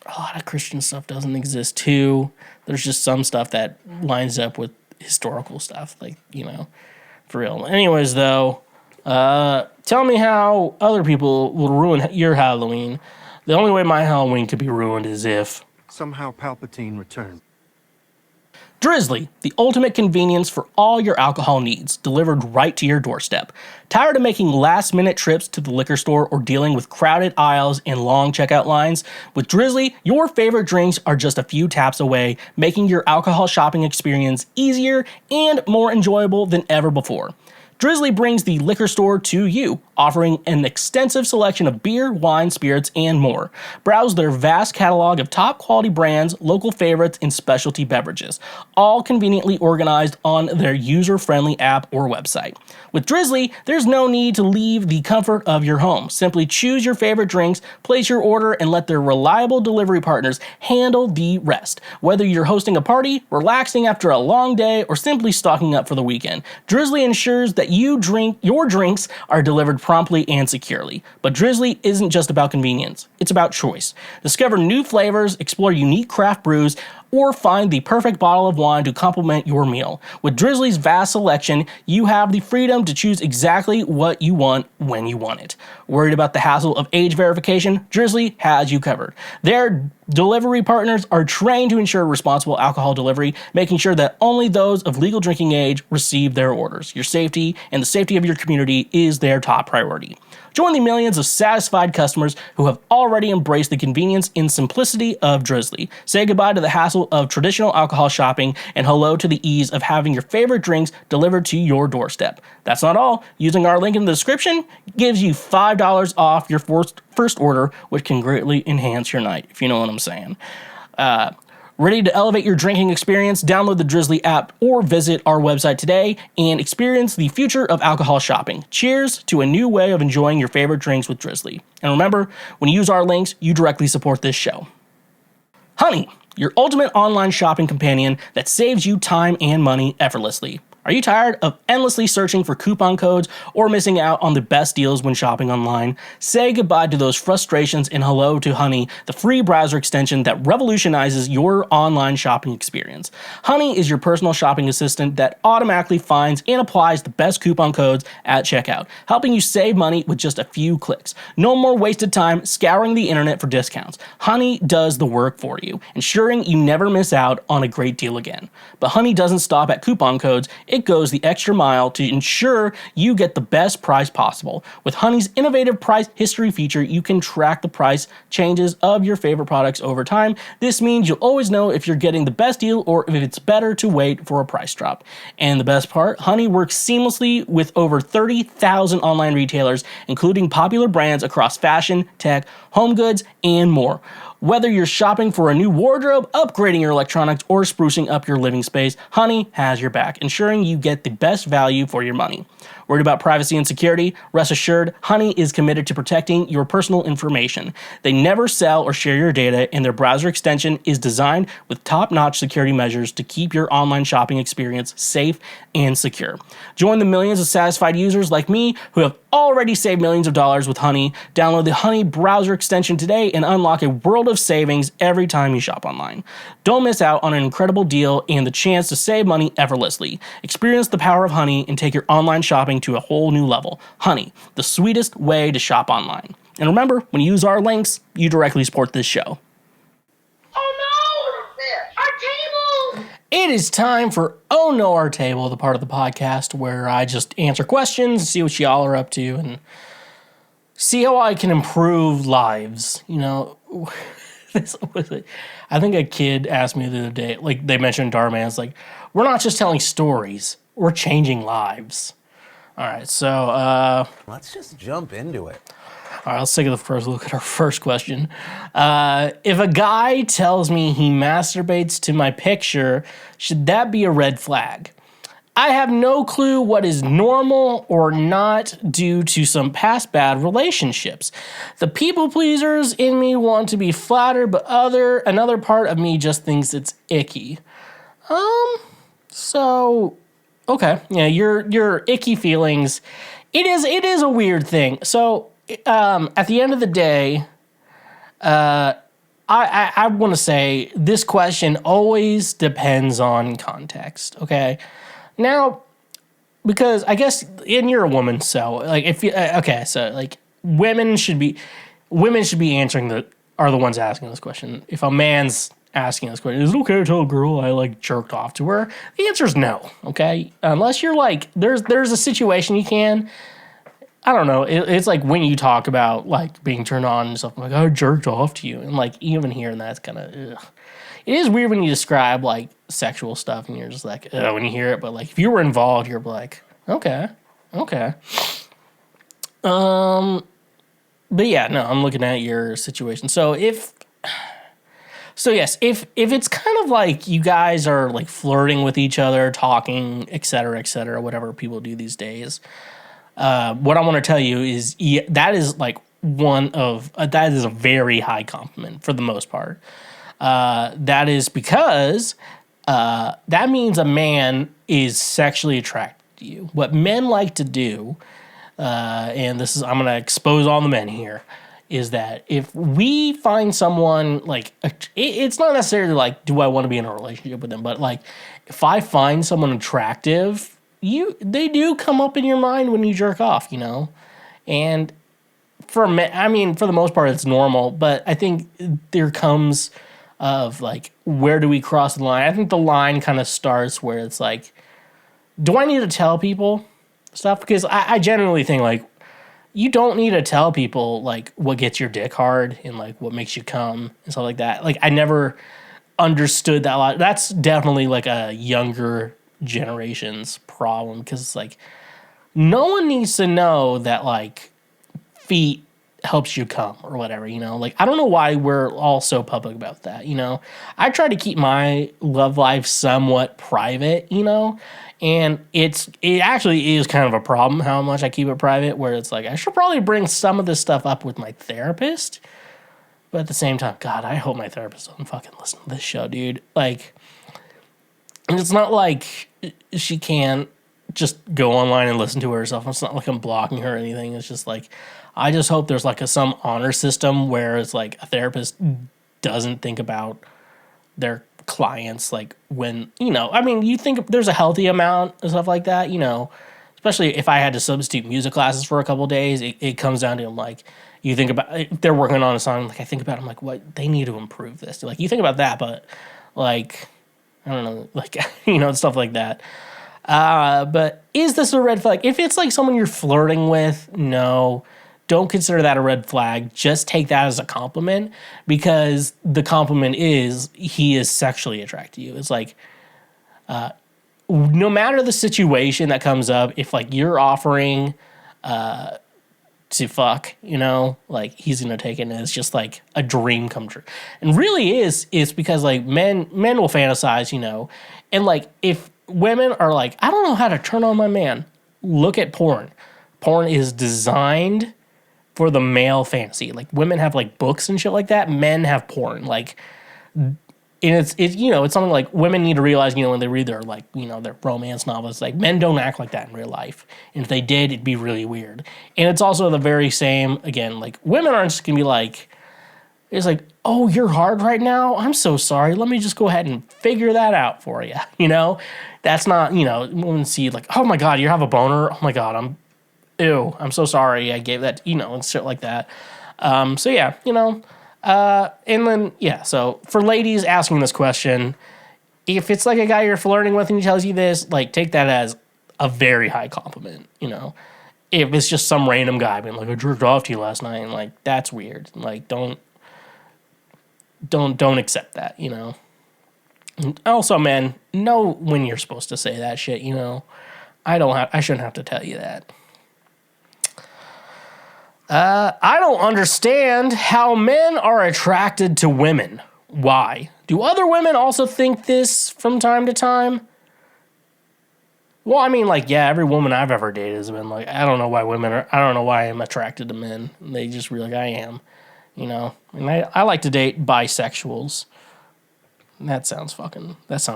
Speaker 1: a lot of Christian stuff doesn't exist too. There's just some stuff that lines up with historical stuff, like, you know, for real. Anyways, though, tell me how other people will ruin your Halloween. The only way my Halloween could be ruined is if
Speaker 2: Somehow Palpatine returned.
Speaker 1: Drizly, the ultimate convenience for all your alcohol needs, delivered right to your doorstep. Tired of making last-minute trips to the liquor store or dealing with crowded aisles and long checkout lines? With Drizly, your favorite drinks are just a few taps away, making your alcohol shopping experience easier and more enjoyable than ever before. Drizly brings the liquor store to you, offering an extensive selection of beer, wine, spirits, and more. Browse their vast catalog of top-quality brands, local favorites, and specialty beverages, all conveniently organized on their user-friendly app or website. With Drizly, there's no need to leave the comfort of your home. Simply choose your favorite drinks, place your order, and let their reliable delivery partners handle the rest. Whether you're hosting a party, relaxing after a long day, or simply stocking up for the weekend, Drizly ensures that your drinks are delivered promptly and securely. But Drizly isn't just about convenience, it's about choice. Discover new flavors, explore unique craft brews, or find the perfect bottle of wine to complement your meal. With Drizly's vast selection, you have the freedom to choose exactly what you want when you want it. Worried about the hassle of age verification? Drizly has you covered. Their delivery partners are trained to ensure responsible alcohol delivery, making sure that only those of legal drinking age receive their orders. Your safety and the safety of your community is their top priority. Join the millions of satisfied customers who have already embraced the convenience and simplicity of Drizly. Say goodbye to the hassle of traditional alcohol shopping and hello to the ease of having your favorite drinks delivered to your doorstep. That's not all. Using our link in the description gives you $5 off your first order, which can greatly enhance your night, if you know what I'm saying. Ready to elevate your drinking experience? Download the Drizly app or visit our website today and experience the future of alcohol shopping. Cheers to a new way of enjoying your favorite drinks with Drizly. And remember, when you use our links, you directly support this show. Honey, your ultimate online shopping companion that saves you time and money effortlessly. Are you tired of endlessly searching for coupon codes or missing out on the best deals when shopping online? Say goodbye to those frustrations and hello to Honey, the free browser extension that revolutionizes your online shopping experience. Honey is your personal shopping assistant that automatically finds and applies the best coupon codes at checkout, helping you save money with just a few clicks. No more wasted time scouring the internet for discounts. Honey does the work for you, ensuring you never miss out on a great deal again. But Honey doesn't stop at coupon codes. It goes the extra mile to ensure you get the best price possible. With Honey's innovative price history feature, you can track the price changes of your favorite products over time. This means you'll always know if you're getting the best deal or if it's better to wait for a price drop. And the best part, Honey works seamlessly with over 30,000 online retailers, including popular brands across fashion, tech, home goods, and more. Whether you're shopping for a new wardrobe, upgrading your electronics, or sprucing up your living space, Honey has your back, ensuring you get the best value for your money. Worried about privacy and security? Rest assured, Honey is committed to protecting your personal information. They never sell or share your data, and their browser extension is designed with top-notch security measures to keep your online shopping experience safe and secure. Join the millions of satisfied users like me who have already saved millions of dollars with Honey. Download the Honey browser extension today and unlock a world of savings every time you shop online. Don't miss out on an incredible deal and the chance to save money effortlessly. Experience the power of Honey and take your online shopping to a whole new level. Honey, the sweetest way to shop online. And remember, when you use our links, you directly support this show.
Speaker 3: Oh no! Our table!
Speaker 1: It is time for Oh No, Our Table, the part of the podcast where I just answer questions, see what y'all are up to, and see how I can improve lives. You know, this was it. I think a kid asked me the other day, like they mentioned Darman, it's like, we're not just telling stories, we're changing lives. All right, so
Speaker 8: Let's just jump into it.
Speaker 1: all right, let's take a first look at our first question. If a guy tells me he masturbates to my picture, should that be a red flag? I have no clue what is normal or not due to some past bad relationships. The people pleasers in me want to be flattered, but another part of me just thinks it's icky. So okay, yeah, your icky feelings. It is a weird thing. So at the end of the day, I want to say this question always depends on context. Okay. Now, because I guess, and you're a woman, so like if you okay, so like women should be answering are the ones asking this question. If a man's asking this question, is it okay to tell a girl I like jerked off to her? The answer is no. Okay, unless you're like there's a situation you can. I don't know. It's like when you talk about like being turned on and stuff. Like I jerked off to you, and like even hearing that's kind of. It is weird when you describe like sexual stuff and you're just like, oh, when you hear it, but like if you were involved, you're like, okay. But yeah, no, I'm looking at your situation. So yes, if it's kind of like you guys are like flirting with each other, talking, et cetera, whatever people do these days, what I want to tell you is that is like that is a very high compliment for the most part. That is because that means a man is sexually attracted to you. What men like to do, and I'm going to expose all the men here, is that if we find someone like, it's not necessarily like, do I want to be in a relationship with them, but like, if I find someone attractive, they do come up in your mind when you jerk off, you know, and for men, I mean, for the most part, it's normal, but I think there comes of like, where do we cross the line? I think the line kind of starts where it's like, do I need to tell people stuff? Because I generally think like, you don't need to tell people like what gets your dick hard and like what makes you come and stuff like that. Like I never understood that a lot. That's definitely like a younger generation's problem because it's like, no one needs to know that like feet helps you come or whatever, you know, like I don't know why we're all so public about that, you know. I try to keep my love life somewhat private, you know, and it actually is kind of a problem how much I keep it private, where it's like I should probably bring some of this stuff up with my therapist, but at the same time, God, I hope my therapist doesn't fucking listen to this show, dude. Like, it's not like she can't just go online and listen to herself. It's not like I'm blocking her or anything. It's just like, I just hope there's like some honor system where it's like a therapist doesn't think about their clients like when, I mean, you think there's a healthy amount and stuff like that, especially if I had to substitute music classes for a couple of days, it comes down to like, you think about, if they're working on a song, like I think about, I'm like, what, they need to improve this. Like you think about that, but like, I don't know, like, stuff like that. But is this a red flag? If it's like someone you're flirting with, no, don't consider that a red flag. Just take that as a compliment, because the compliment is he is sexually attracted to you. It's like, no matter the situation that comes up, if like you're offering to fuck, like he's gonna take it, and it's just like a dream come true. And really is because like men will fantasize, and like if women are like, I don't know how to turn on my man, look at porn. Porn is designed for the male fantasy. Like women have like books and shit like that. Men have porn. Like, and it's something like women need to realize, when they read their like, their romance novels, like men don't act like that in real life. And if they did, it'd be really weird. And it's also the very same, again, like women aren't just gonna be like, it's like, oh, you're hard right now? I'm so sorry. Let me just go ahead and figure that out for you. That's not, women see like, oh my God, you have a boner? Oh my God, I'm so sorry I gave that, and shit like that. So yeah, and then, yeah, so for ladies asking this question, if it's like a guy you're flirting with and he tells you this, like take that as a very high compliment, If it's just some random guy being like, I jerked off to you last night, and like, that's weird. Like, don't accept that, And also, man, know when you're supposed to say that shit, I shouldn't have to tell you that. I don't understand how men are attracted to women. Why? Do other women also think this from time to time? Well, I mean, like, yeah, every woman I've ever dated has been like, I don't know why I'm attracted to men. They just really, I am, And I like to date bisexuals. That sounds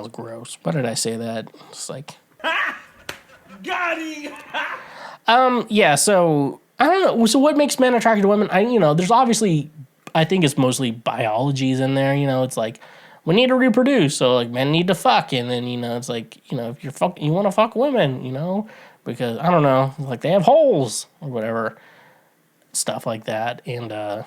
Speaker 1: gross. Why did I say that? It's like,
Speaker 7: Got him!
Speaker 1: yeah, so I don't know. So what makes men attracted to women? There's obviously, I think it's mostly biologies in there. It's like we need to reproduce, so like men need to fuck, and then it's like if you want to fuck women, because I don't know, like they have holes or whatever, stuff like that, and how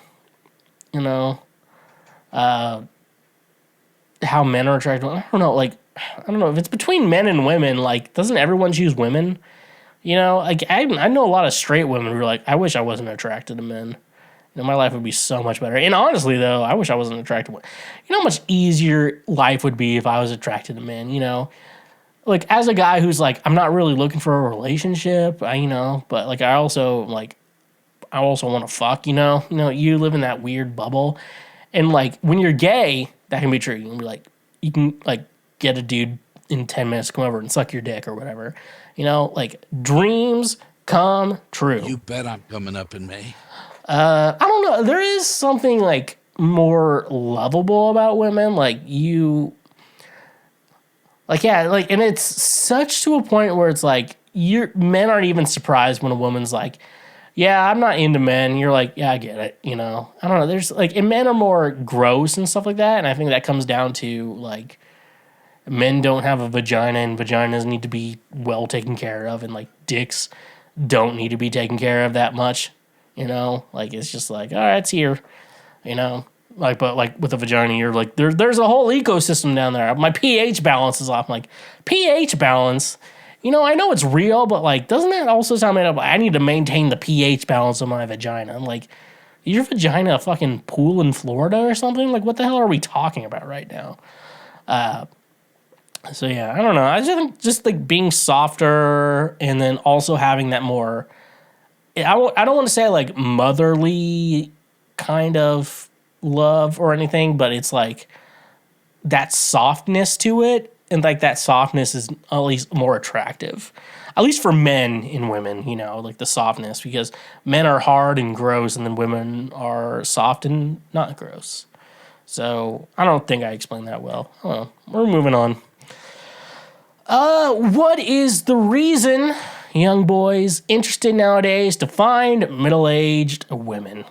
Speaker 1: men are attracted. I don't know, like I don't know if it's between men and women. Like, doesn't everyone choose women? Like I know a lot of straight women who are like, I wish I wasn't attracted to men. My life would be so much better. And honestly, though, I wish I wasn't attracted to women. How much easier life would be if I was attracted to men, Like, as a guy who's like, I'm not really looking for a relationship, but like, I also want to fuck, you live in that weird bubble. And like, when you're gay, that can be true. You can be like, you can like get a dude in 10 minutes to come over and suck your dick or whatever. Like dreams come true.
Speaker 6: You bet I'm coming up in May.
Speaker 1: I don't know. There is something like more lovable about women. Like and it's such to a point where it's like men aren't even surprised when a woman's like, yeah, I'm not into men. You're like, yeah, I get it. I don't know. There's like, and men are more gross and stuff like that. And I think that comes down to like, men don't have a vagina, and vaginas need to be well taken care of, and like dicks don't need to be taken care of that much, like it's just like, all right, it's here, like, but like with a vagina, you're like, there's a whole ecosystem down there. My pH balance is off. I'm like, pH balance, I know it's real, but like, doesn't that also sound made up? I need to maintain the pH balance of my vagina. I'm like, is your vagina a fucking pool in Florida or something? Like, what the hell are we talking about right now? So yeah, I don't know. I just think just like being softer, and then also having that more, I don't want to say like motherly kind of love or anything, but it's like that softness to it, and like that softness is at least more attractive, at least for men and women, like the softness, because men are hard and gross, and then women are soft and not gross. So I don't think I explained that well. I don't know. We're moving on. What is the reason young boys interested nowadays to find middle-aged women?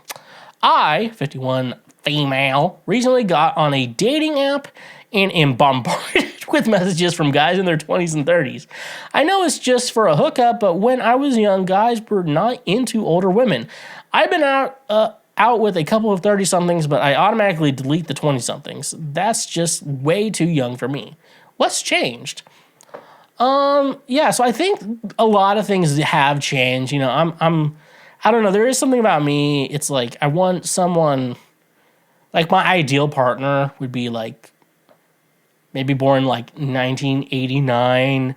Speaker 1: I, 51 female, recently got on a dating app and am bombarded with messages from guys in their 20s and 30s. I know it's just for a hookup, but when I was young, guys were not into older women. I've been out with a couple of 30-somethings, but I automatically delete the 20-somethings. That's just way too young for me. What's changed? Yeah, so I think a lot of things have changed. You know, I don't know, there is something about me. It's like I want someone, like my ideal partner would be like maybe born like 1989,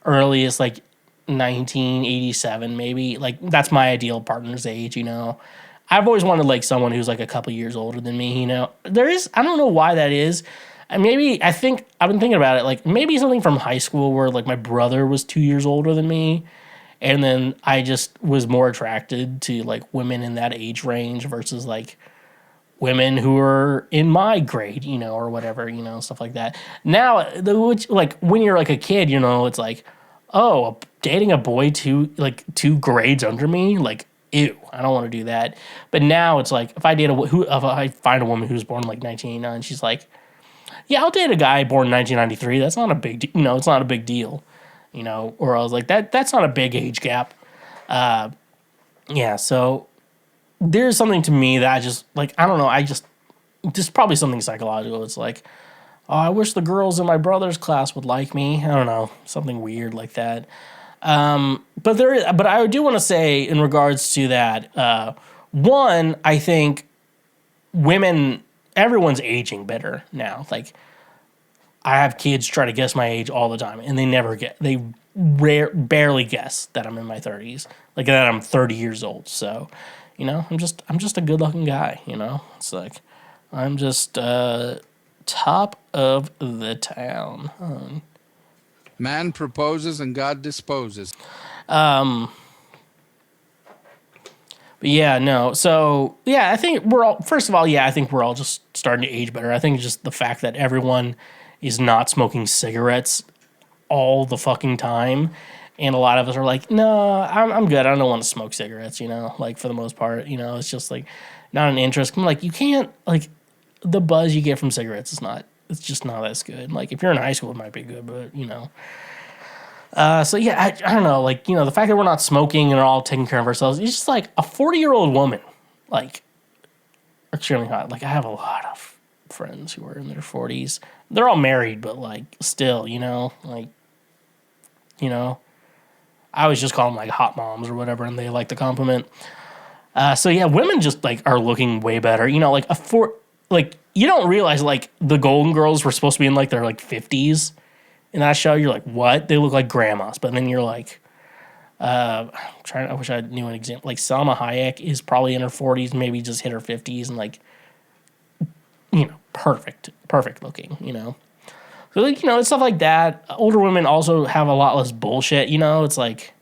Speaker 1: earliest like 1987 maybe. Like that's my ideal partner's age, you know. I've always wanted like someone who's like a couple years older than me, you know. I don't know why that is. And maybe I've been thinking about it, like maybe something from high school where like my brother was 2 years older than me. And then I just was more attracted to like women in that age range versus like women who are in my grade, you know, or whatever, you know, stuff like that. Now, like when you're like a kid, you know, it's like, oh, dating a boy two grades under me, like, ew, I don't want to do that. But now it's like if I find a woman who's born like 1989, she's like, yeah, I'll date a guy born in 1993. That's not a big, it's not a big deal, you know. Or I was like, that's not a big age gap. Yeah, so there's something to me that I just like. I don't know. Just probably something psychological. It's like, oh, I wish the girls in my brother's class would like me. I don't know, something weird like that. But I do want to say in regards to that, one, I think everyone's aging better now. Like, I have kids try to guess my age all the time, and they barely guess that I'm in my 30s, like that I'm 30 years old. So, you know, I'm just a good looking guy. You know, it's like I'm just top of the town.
Speaker 6: Man proposes and God disposes.
Speaker 1: But yeah, no. So yeah, I think first of all, I think we're all just starting to age better. I think just the fact that everyone is not smoking cigarettes all the fucking time. And a lot of us are like, no, I'm good. I don't want to smoke cigarettes, you know, like for the most part, you know, it's just like not an interest. I'm like, you can't, like, the buzz you get from cigarettes it's just not as good. Like if you're in high school, it might be good, but you know. So yeah, I don't know, like, you know, the fact that we're not smoking and we're all taking care of ourselves, it's just like a 40-year-old woman, like, extremely hot. Like I have a lot of friends who are in their 40s. They're all married, but like still, you know, like, you know, I always just call them like hot moms or whatever, and they like the compliment. So yeah, women just like are looking way better. You know, like you don't realize like the Golden Girls were supposed to be in like their like 50s in that show. You're like, what? They look like grandmas. But then you're like, I wish I knew an example. Like Salma Hayek is probably in her 40s, maybe just hit her 50s, and like, you know, perfect looking, you know. So like, you know, it's stuff like that. Older women also have a lot less bullshit, you know. It's like,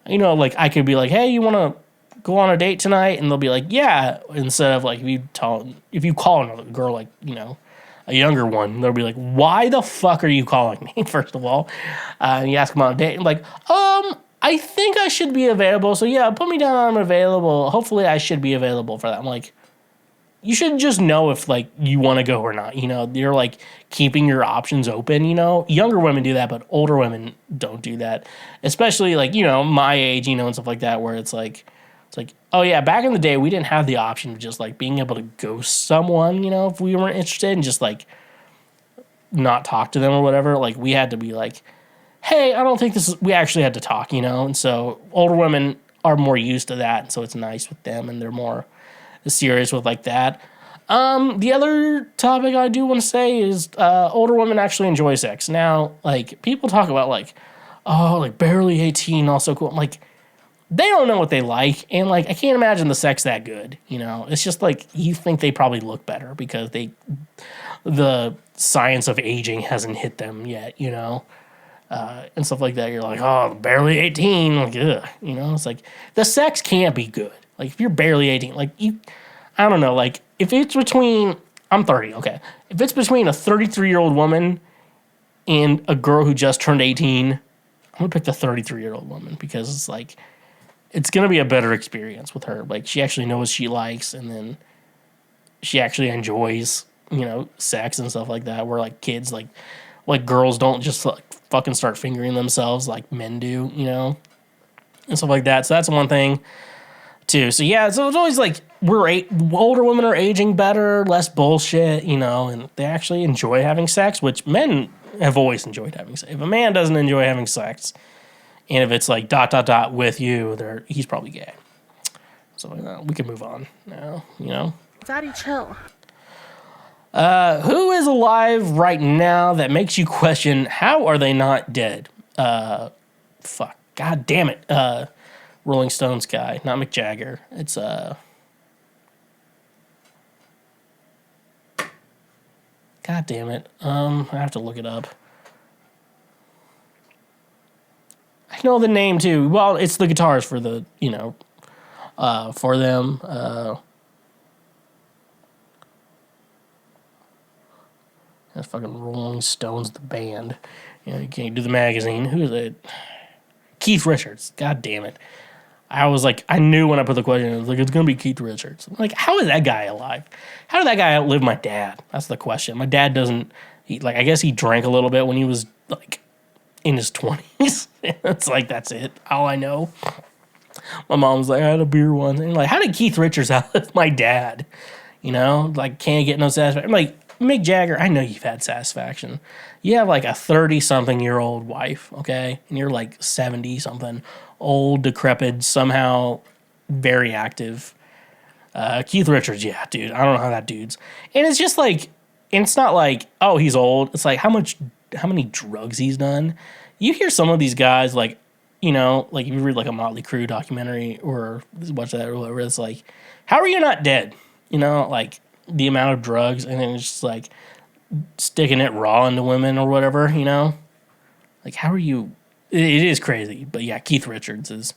Speaker 1: you know, like I could be like, hey, you want to go on a date tonight? And they'll be like, yeah. Instead of like, if you call another girl, like, you know, a younger one, they'll be like, why the fuck are you calling me, first of all? And you ask them on a date, and like, I think I should be available. So yeah, put me down, I'm available. Hopefully I should be available for that. I'm like, you should just know if like you want to go or not. You know, you're like keeping your options open, you know. Younger women do that, but older women don't do that. Especially like, you know, my age, you know, and stuff like that, where it's like, oh yeah, back in the day we didn't have the option of just like being able to ghost someone, you know, if we weren't interested, and just like not talk to them or whatever. Like we had to be like, hey, I don't think we actually had to talk, you know. And so older women are more used to that, and so it's nice with them, and they're more serious with like that. The other topic I do want to say is older women actually enjoy sex. Now, like, people talk about like, oh, like barely 18, also cool. I'm like, they don't know what they like, and like I can't imagine the sex that good, you know. It's just like you think they probably look better because the science of aging hasn't hit them yet, you know. And stuff like that. You're like, oh, barely 18, like, ugh, you know. It's like the sex can't be good. Like, if you're barely 18, like, I don't know, like, if it's between, I'm 30, okay. If it's between a 33-year-old woman and a girl who just turned 18, I'm gonna pick the 33-year-old woman because it's like it's gonna be a better experience with her. Like she actually knows she likes, and then she actually enjoys, sex and stuff like that. Where like kids, like girls don't just like fucking start fingering themselves like men do, and stuff like that. So that's one thing too. So yeah, so it's always like older women are aging better, less bullshit, and they actually enjoy having sex, which men have always enjoyed having sex. If a man doesn't enjoy having sex, and if it's like ... with you, he's probably gay. So we can move on now,
Speaker 3: Daddy, chill.
Speaker 1: Who is alive right now that makes you question how are they not dead? Fuck. God damn it. Rolling Stones guy, not Mick Jagger. It's God damn it. I have to look it up. I know the name too. Well, it's the guitars for the, for them. That's fucking Rolling Stones, the band. You can't do the magazine. Who is it? Keith Richards. God damn it. I was like, I knew when I put the question, I was like, it's going to be Keith Richards. I'm like, how is that guy alive? How did that guy outlive my dad? That's the question. My dad doesn't, I guess he drank a little bit when he was, like, in his 20s. It's like, that's it. All I know. My mom was like, I had a beer once. And like, how did Keith Richards outlive my dad? Like, can't get no satisfaction. I'm like, Mick Jagger, I know you've had satisfaction. You have like a 30-something-year-old wife, okay? And you're like 70-something, old, decrepit, somehow very active. Keith Richards, yeah, dude. I don't know how that dude's. And it's just like, and it's not like, oh, he's old. It's like how many drugs he's done. You hear some of these guys, like, like you read like a Motley Crue documentary or watch that or whatever. It's like, how are you not dead? Like the amount of drugs, and then it's just like sticking it raw into women or whatever, Like, how are you? It is crazy, but yeah, Keith Richards is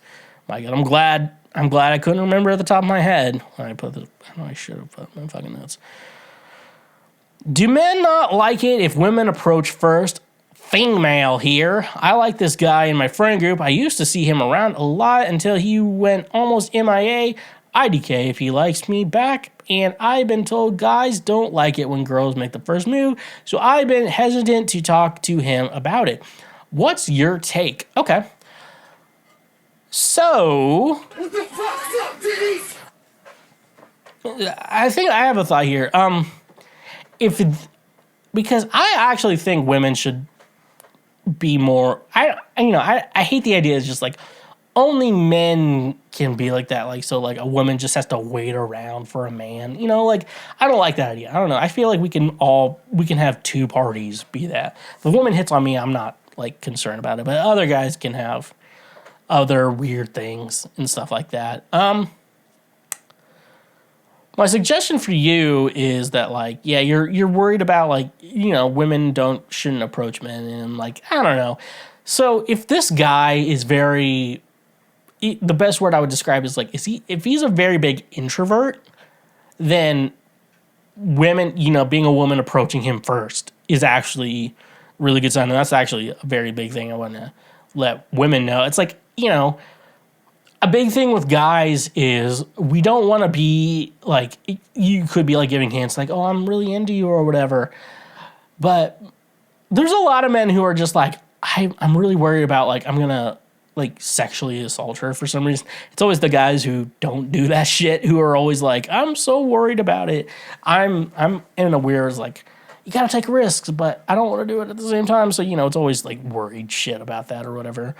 Speaker 1: my God. I'm glad I couldn't remember at the top of my head when I put the. I know I should have put my fucking notes. Do men not like it if women approach first? Female here. I like this guy in my friend group. I used to see him around a lot until he went almost MIA. IDK if he likes me back, and I've been told guys don't like it when girls make the first move, so I've been hesitant to talk to him about it. What's your take? Okay. So, I think I have a thought here. Because I actually think women should be more. I hate the idea. It's just like only men can be like that. Like, so like a woman just has to wait around for a man. Like I don't like that idea. I don't know. I feel like we can have two parties be that. If a woman hits on me, I'm not like concerned about it. But other guys can have other weird things and stuff like that. My suggestion for you is that, like, yeah, you're worried about, like, women shouldn't approach men, and like, I don't know. So if this guy is the best word I would describe is like, if he's a very big introvert, then women, being a woman approaching him first is actually really good sign, and that's actually a very big thing I want to let women know. It's like, a big thing with guys is we don't want to be like, you could be like giving hints like, oh, I'm really into you or whatever. But there's a lot of men who are just like, I'm really worried about like, I'm going to like sexually assault her for some reason. It's always the guys who don't do that shit who are always like, I'm so worried about it. I'm in a weird, like, you got to take risks, but I don't want to do it at the same time. So, it's always like worried shit about that or whatever.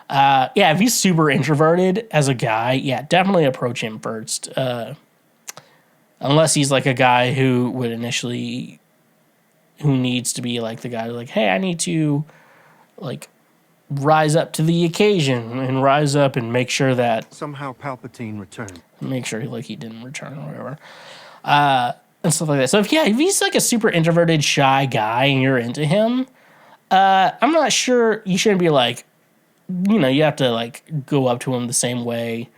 Speaker 1: Yeah, if he's super introverted as a guy, yeah, definitely approach him first. Unless he's like a guy who needs to be like the guy like, hey, I need to like rise up to the occasion and rise up and make sure that
Speaker 2: Somehow Palpatine returned.
Speaker 1: make sure he didn't return or whatever. And stuff like that. So if he's like a super introverted, shy guy and you're into him, I'm not sure you shouldn't be like, you have to like go up to him the same way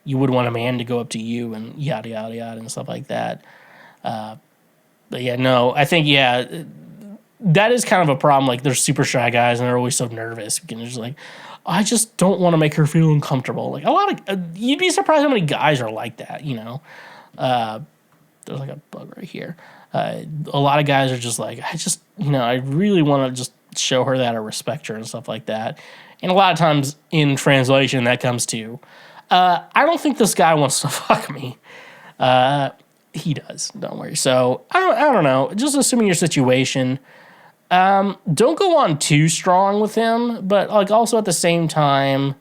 Speaker 1: you would want a man to go up to you and yada, yada, yada and stuff like that. But yeah, no, I think, yeah, that is kind of a problem. Like, there's super shy guys, and they're always so nervous. And they're just like, I just don't want to make her feel uncomfortable. Like, a lot of, you'd be surprised how many guys are like that, you know? There's like a bug right here. A lot of guys are just like, I just, you know, I really want to just show her that I respect her and stuff like that. And a lot of times in translation, that comes to, I don't think this guy wants to fuck me. He does, don't worry. So, I don't know. Just assuming your situation, don't go on too strong with him, but like also at the same time,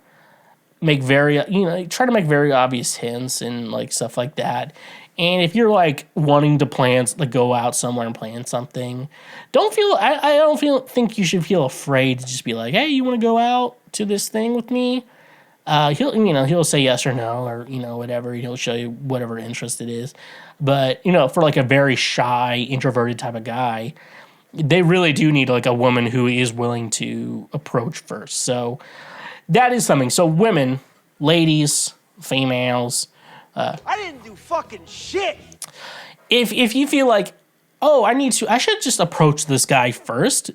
Speaker 1: make very, you know, try to make very obvious hints and like stuff like that. And if you're like wanting to plan, like go out somewhere and plan something, don't feel, I don't think you should feel afraid to just be like, hey, you want to go out to this thing with me? He'll say yes or no, or, you know, whatever. He'll show you whatever interest it is. But, you know, for like a very shy, introverted type of guy, they really do need like a woman who is willing to approach first. So that is something. So women, ladies, females,
Speaker 7: I didn't do fucking shit.
Speaker 1: if you feel like, oh, I should just approach this guy first,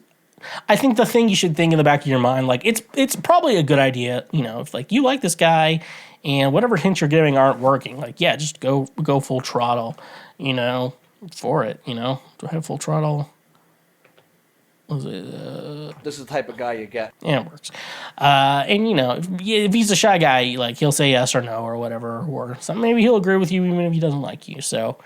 Speaker 1: I think the thing you should think in the back of your mind, like, it's probably a good idea, you know, if like you like this guy and whatever hints you're giving aren't working, like, yeah, just go full throttle, you know, for it, you know. Do I have full throttle? Was it,
Speaker 9: This is the type of guy you get.
Speaker 1: yeah, it works. And, you know, if he's a shy guy, like, he'll say yes or no or whatever, or something. Maybe he'll agree with you even if he doesn't like you. So,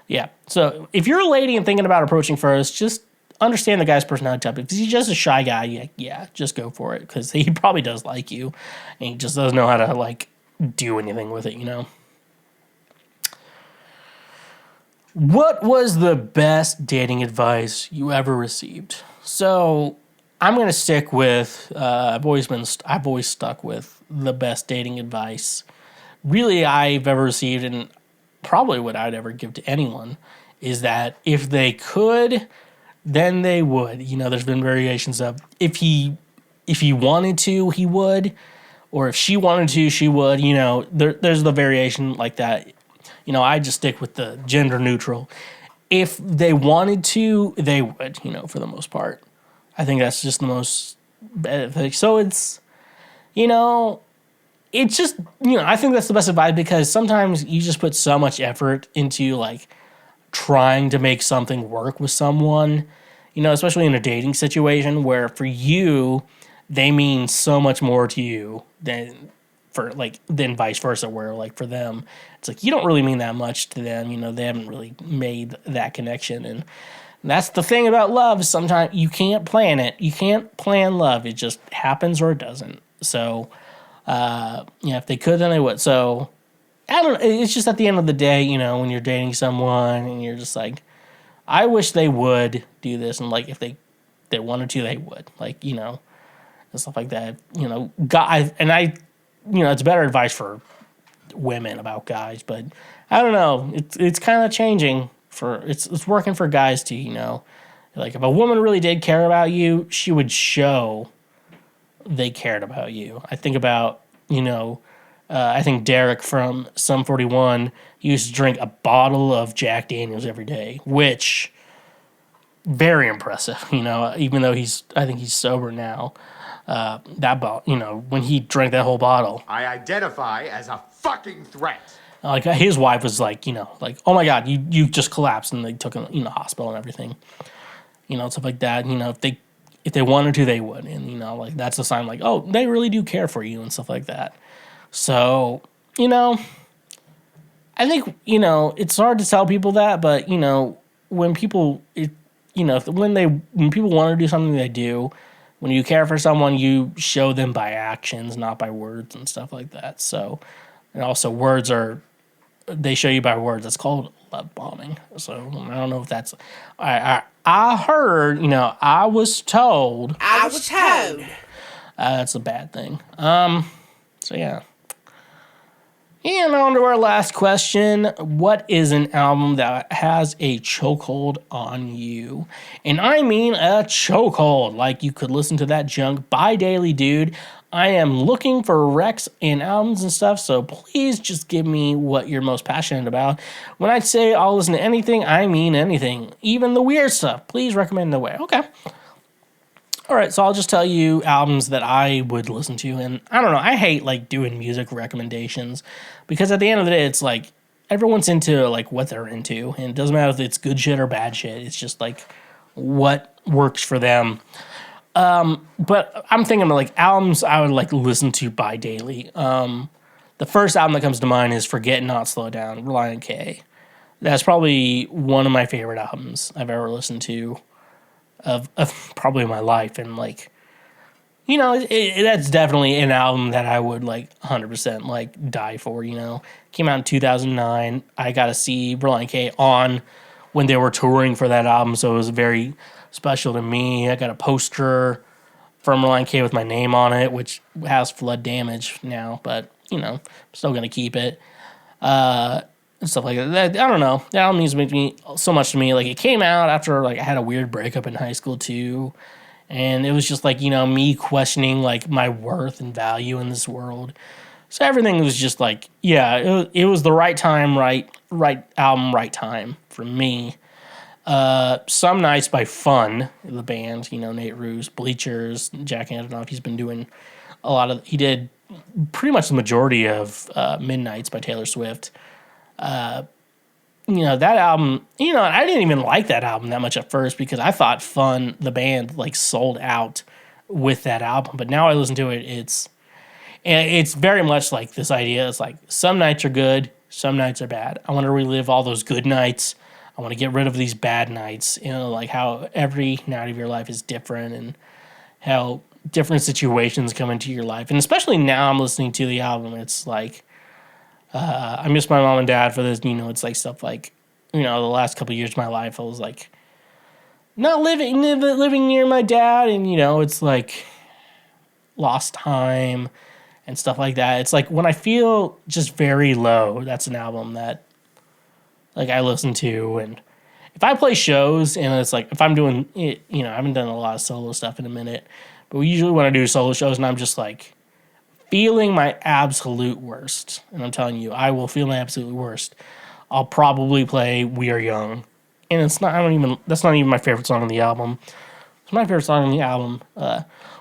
Speaker 1: yeah. So, if you're a lady and thinking about approaching first, just understand the guy's personality type. If he's just a shy guy, yeah, just go for it, because he probably does like you, and he just doesn't know how to, like, do anything with it, you know? What was the best dating advice you ever received? So, I'm going to stick with, I've always stuck with the best dating advice really I've ever received, and probably what I'd ever give to anyone, is that if they could, then they would. You know, there's been variations of if he wanted to, he would, or if she wanted to, she would. You know, there's the variation like that. You know, I just stick with the gender neutral. If they wanted to, they would, you know, for the most part. I think that's just the most thing. So it's, you know, it's just, you know, I think that's the best advice, because sometimes you just put so much effort into, like, trying to make something work with someone, you know, especially in a dating situation where for you, they mean so much more to you than vice versa, where like for them, it's like you don't really mean that much to them, you know, they haven't really made that connection. And that's the thing about love. Sometimes you can't plan it. You can't plan love. It just happens or it doesn't. So, yeah, if they could, then they would. So, I don't know. It's just at the end of the day, you know, when you're dating someone and you're just like, I wish they would do this. And like, if they wanted to, they would. Like, you know, and stuff like that. You know, you know, it's better advice for women about guys, but I don't know. It's kind of changing it's working for guys too, you know. Like, if a woman really did care about you, she would show they cared about you. I think about, you know, I think Derek from Sum 41 used to drink a bottle of Jack Daniels every day, which very impressive, you know, even though I think he's sober now. That bottle, you know, when he drank that whole bottle,
Speaker 11: I identify as a fucking threat.
Speaker 1: like his wife was like, you know, like, oh my God, you just collapsed, and they took him, you know, hospital and everything, you know, stuff like that. You know, if they wanted to, they would, and you know, like that's a sign, like, oh, they really do care for you and stuff like that. So, you know, I think, you know, it's hard to tell people that, but you know, when people want to do something, they do. When you care for someone, you show them by actions, not by words and stuff like that. So, and also they show you by words. It's called love bombing. So I don't know if that's, I heard, you know, I was told. That's a bad thing. So yeah. And on to our last question. What is an album that has a chokehold on you? And I mean a chokehold. Like, you could listen to that junk by daily, dude. I am looking for recs and albums and stuff, so please just give me what you're most passionate about. When I say I'll listen to anything, I mean anything. Even the weird stuff. Please recommend the way. Okay. All right, so I'll just tell you albums that I would listen to, and I don't know, I hate, like, doing music recommendations, because at the end of the day, it's like, everyone's into, like, what they're into, and it doesn't matter if it's good shit or bad shit, it's just, like, what works for them. But I'm thinking of, like, albums I would, like, listen to by daily. The first album that comes to mind is Forget Not Slow Down, Reliant K. That's probably one of my favorite albums I've ever listened to. Of probably my life, and like, you know, that's definitely an album that I would like 100% like die for. You know, came out in 2009. I got to see Reliant K on when they were touring for that album, so it was very special to me. I got a poster from Reliant K with my name on it, which has flood damage now, but you know, I'm still gonna keep it. And stuff like that. I don't know. That album means so much to me. Like, it came out after like I had a weird breakup in high school too, and it was just like, you know, me questioning like my worth and value in this world. So everything was just like, yeah, it was the right time, right album, right time for me. Some Nights by Fun, the band, you know, Nate Roos, Bleachers, Jack Antonoff. He's been doing he did pretty much the majority of Midnights by Taylor Swift. You know, that album, you know, I didn't even like that album that much at first because I thought Fun, the band, like sold out with that album. But now I listen to it, it's very much like this idea. It's like some nights are good, some nights are bad. I want to relive all those good nights. I want to get rid of these bad nights. You know, like how every night of your life is different and how different situations come into your life. And especially now I'm listening to the album, it's like, I miss my mom and dad for this. You know, it's like stuff like, you know, the last couple of years of my life, I was like not living near my dad, and you know, it's like lost time and stuff like that. It's like when I feel just very low, that's an album that like I listen to. And if I play shows, and it's like if I'm doing it, you know, I haven't done a lot of solo stuff in a minute, but usually when I do solo shows and I'm just like feeling my absolute worst, and I'm telling you, I will feel my absolute worst, I'll probably play We Are Young. And that's not even my favorite song on the album. It's my favorite song on the album.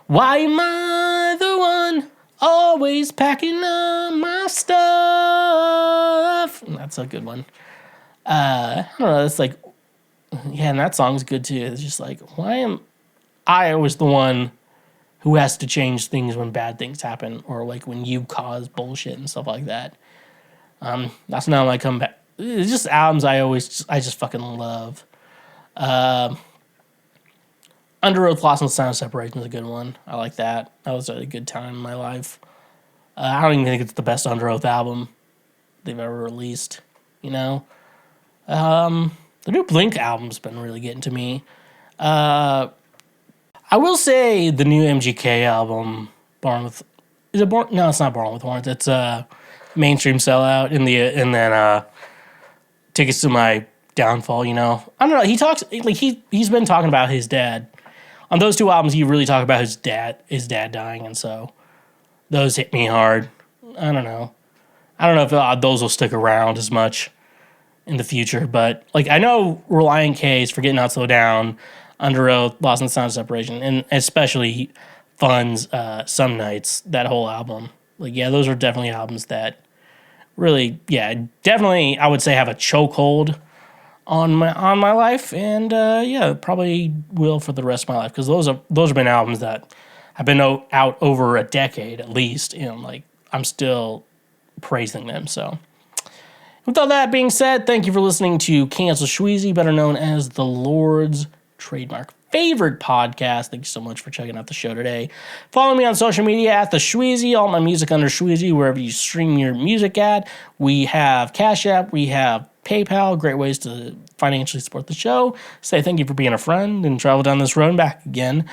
Speaker 1: Why am I the one always packing up my stuff? And that's a good one. I don't know, it's like, yeah, and that song's good too. It's just like, why am I always the one who has to change things when bad things happen, or like when you cause bullshit and stuff like that. That's not my comeback. It's just albums I just fucking love. Under Oath, Lost in the Sound of Separation is a good one. I like that. That was a good time in my life. I don't even think it's the best Under Oath album they've ever released, you know? The new Blink album's been really getting to me. I will say the new MGK album, Born with... Is it Born? No, it's not Born with Horns. It's Mainstream Sellout, and then Tickets to My Downfall, you know? I don't know. He talks... Like, he's been talking about his dad. On those two albums, he really talked about his dad dying, and so those hit me hard. I don't know if those will stick around as much in the future, but, like, I know Reliant K's Forget Not Slow Down, Under Oath, Lost in the Sound of Separation, and especially Fun's Some Nights, that whole album. Like, yeah, those are definitely albums that really, yeah, definitely I would say have a chokehold on my life, and yeah, probably will for the rest of my life, because those have been albums that have been out over a decade at least, and like I'm still praising them. So with all that being said, thank you for listening to Cancel Schweezy, better known as the Lord's trademark favorite podcast. Thank you so much for checking out the show today. Follow me on social media at TheSchweezy, all my music under Schweezy, wherever you stream your music at. We have Cash App, we have PayPal, great ways to financially support the show. Say thank you for being a friend and travel down this road and back again.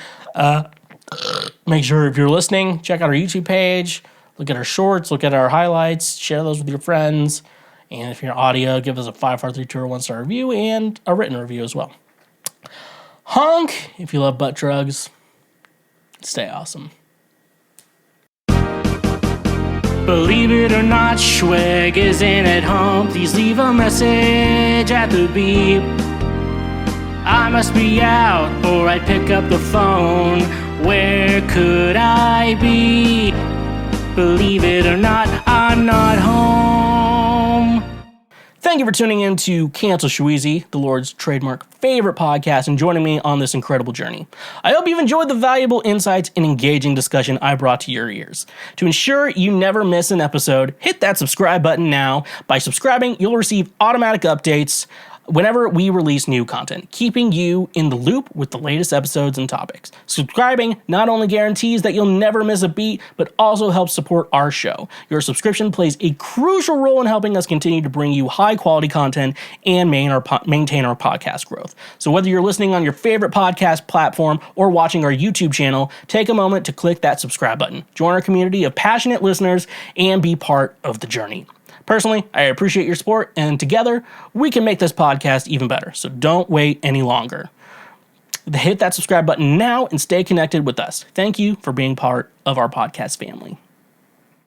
Speaker 1: Make sure if you're listening, check out our YouTube page. look at our shorts, look at our highlights, share those with your friends. And if you're audio, give us a 5, 4, 3, 2, or 1-star review and a written review as well. Honk if you love butt drugs. Stay awesome. Believe it or not, Schweg isn't at home. Please leave a message at the beep. I must be out or I'd pick up the phone. Where could I be? Believe it or not, I'm not home. Thank you for tuning in to Cancel Schweezy, the Lord's trademark favorite podcast, and joining me on this incredible journey. I hope you've enjoyed the valuable insights and engaging discussion I brought to your ears. To ensure you never miss an episode, hit that subscribe button now. By subscribing, you'll receive automatic updates whenever we release new content, keeping you in the loop with the latest episodes and topics. Subscribing not only guarantees that you'll never miss a beat, but also helps support our show. Your subscription plays a crucial role in helping us continue to bring you high quality content and maintain our podcast growth. So whether you're listening on your favorite podcast platform or watching our YouTube channel, take a moment to click that subscribe button. Join our community of passionate listeners and be part of the journey. Personally, I appreciate your support, and together, we can make this podcast even better. So don't wait any longer. Hit that subscribe button now and stay connected with us. Thank you for being part of our podcast family.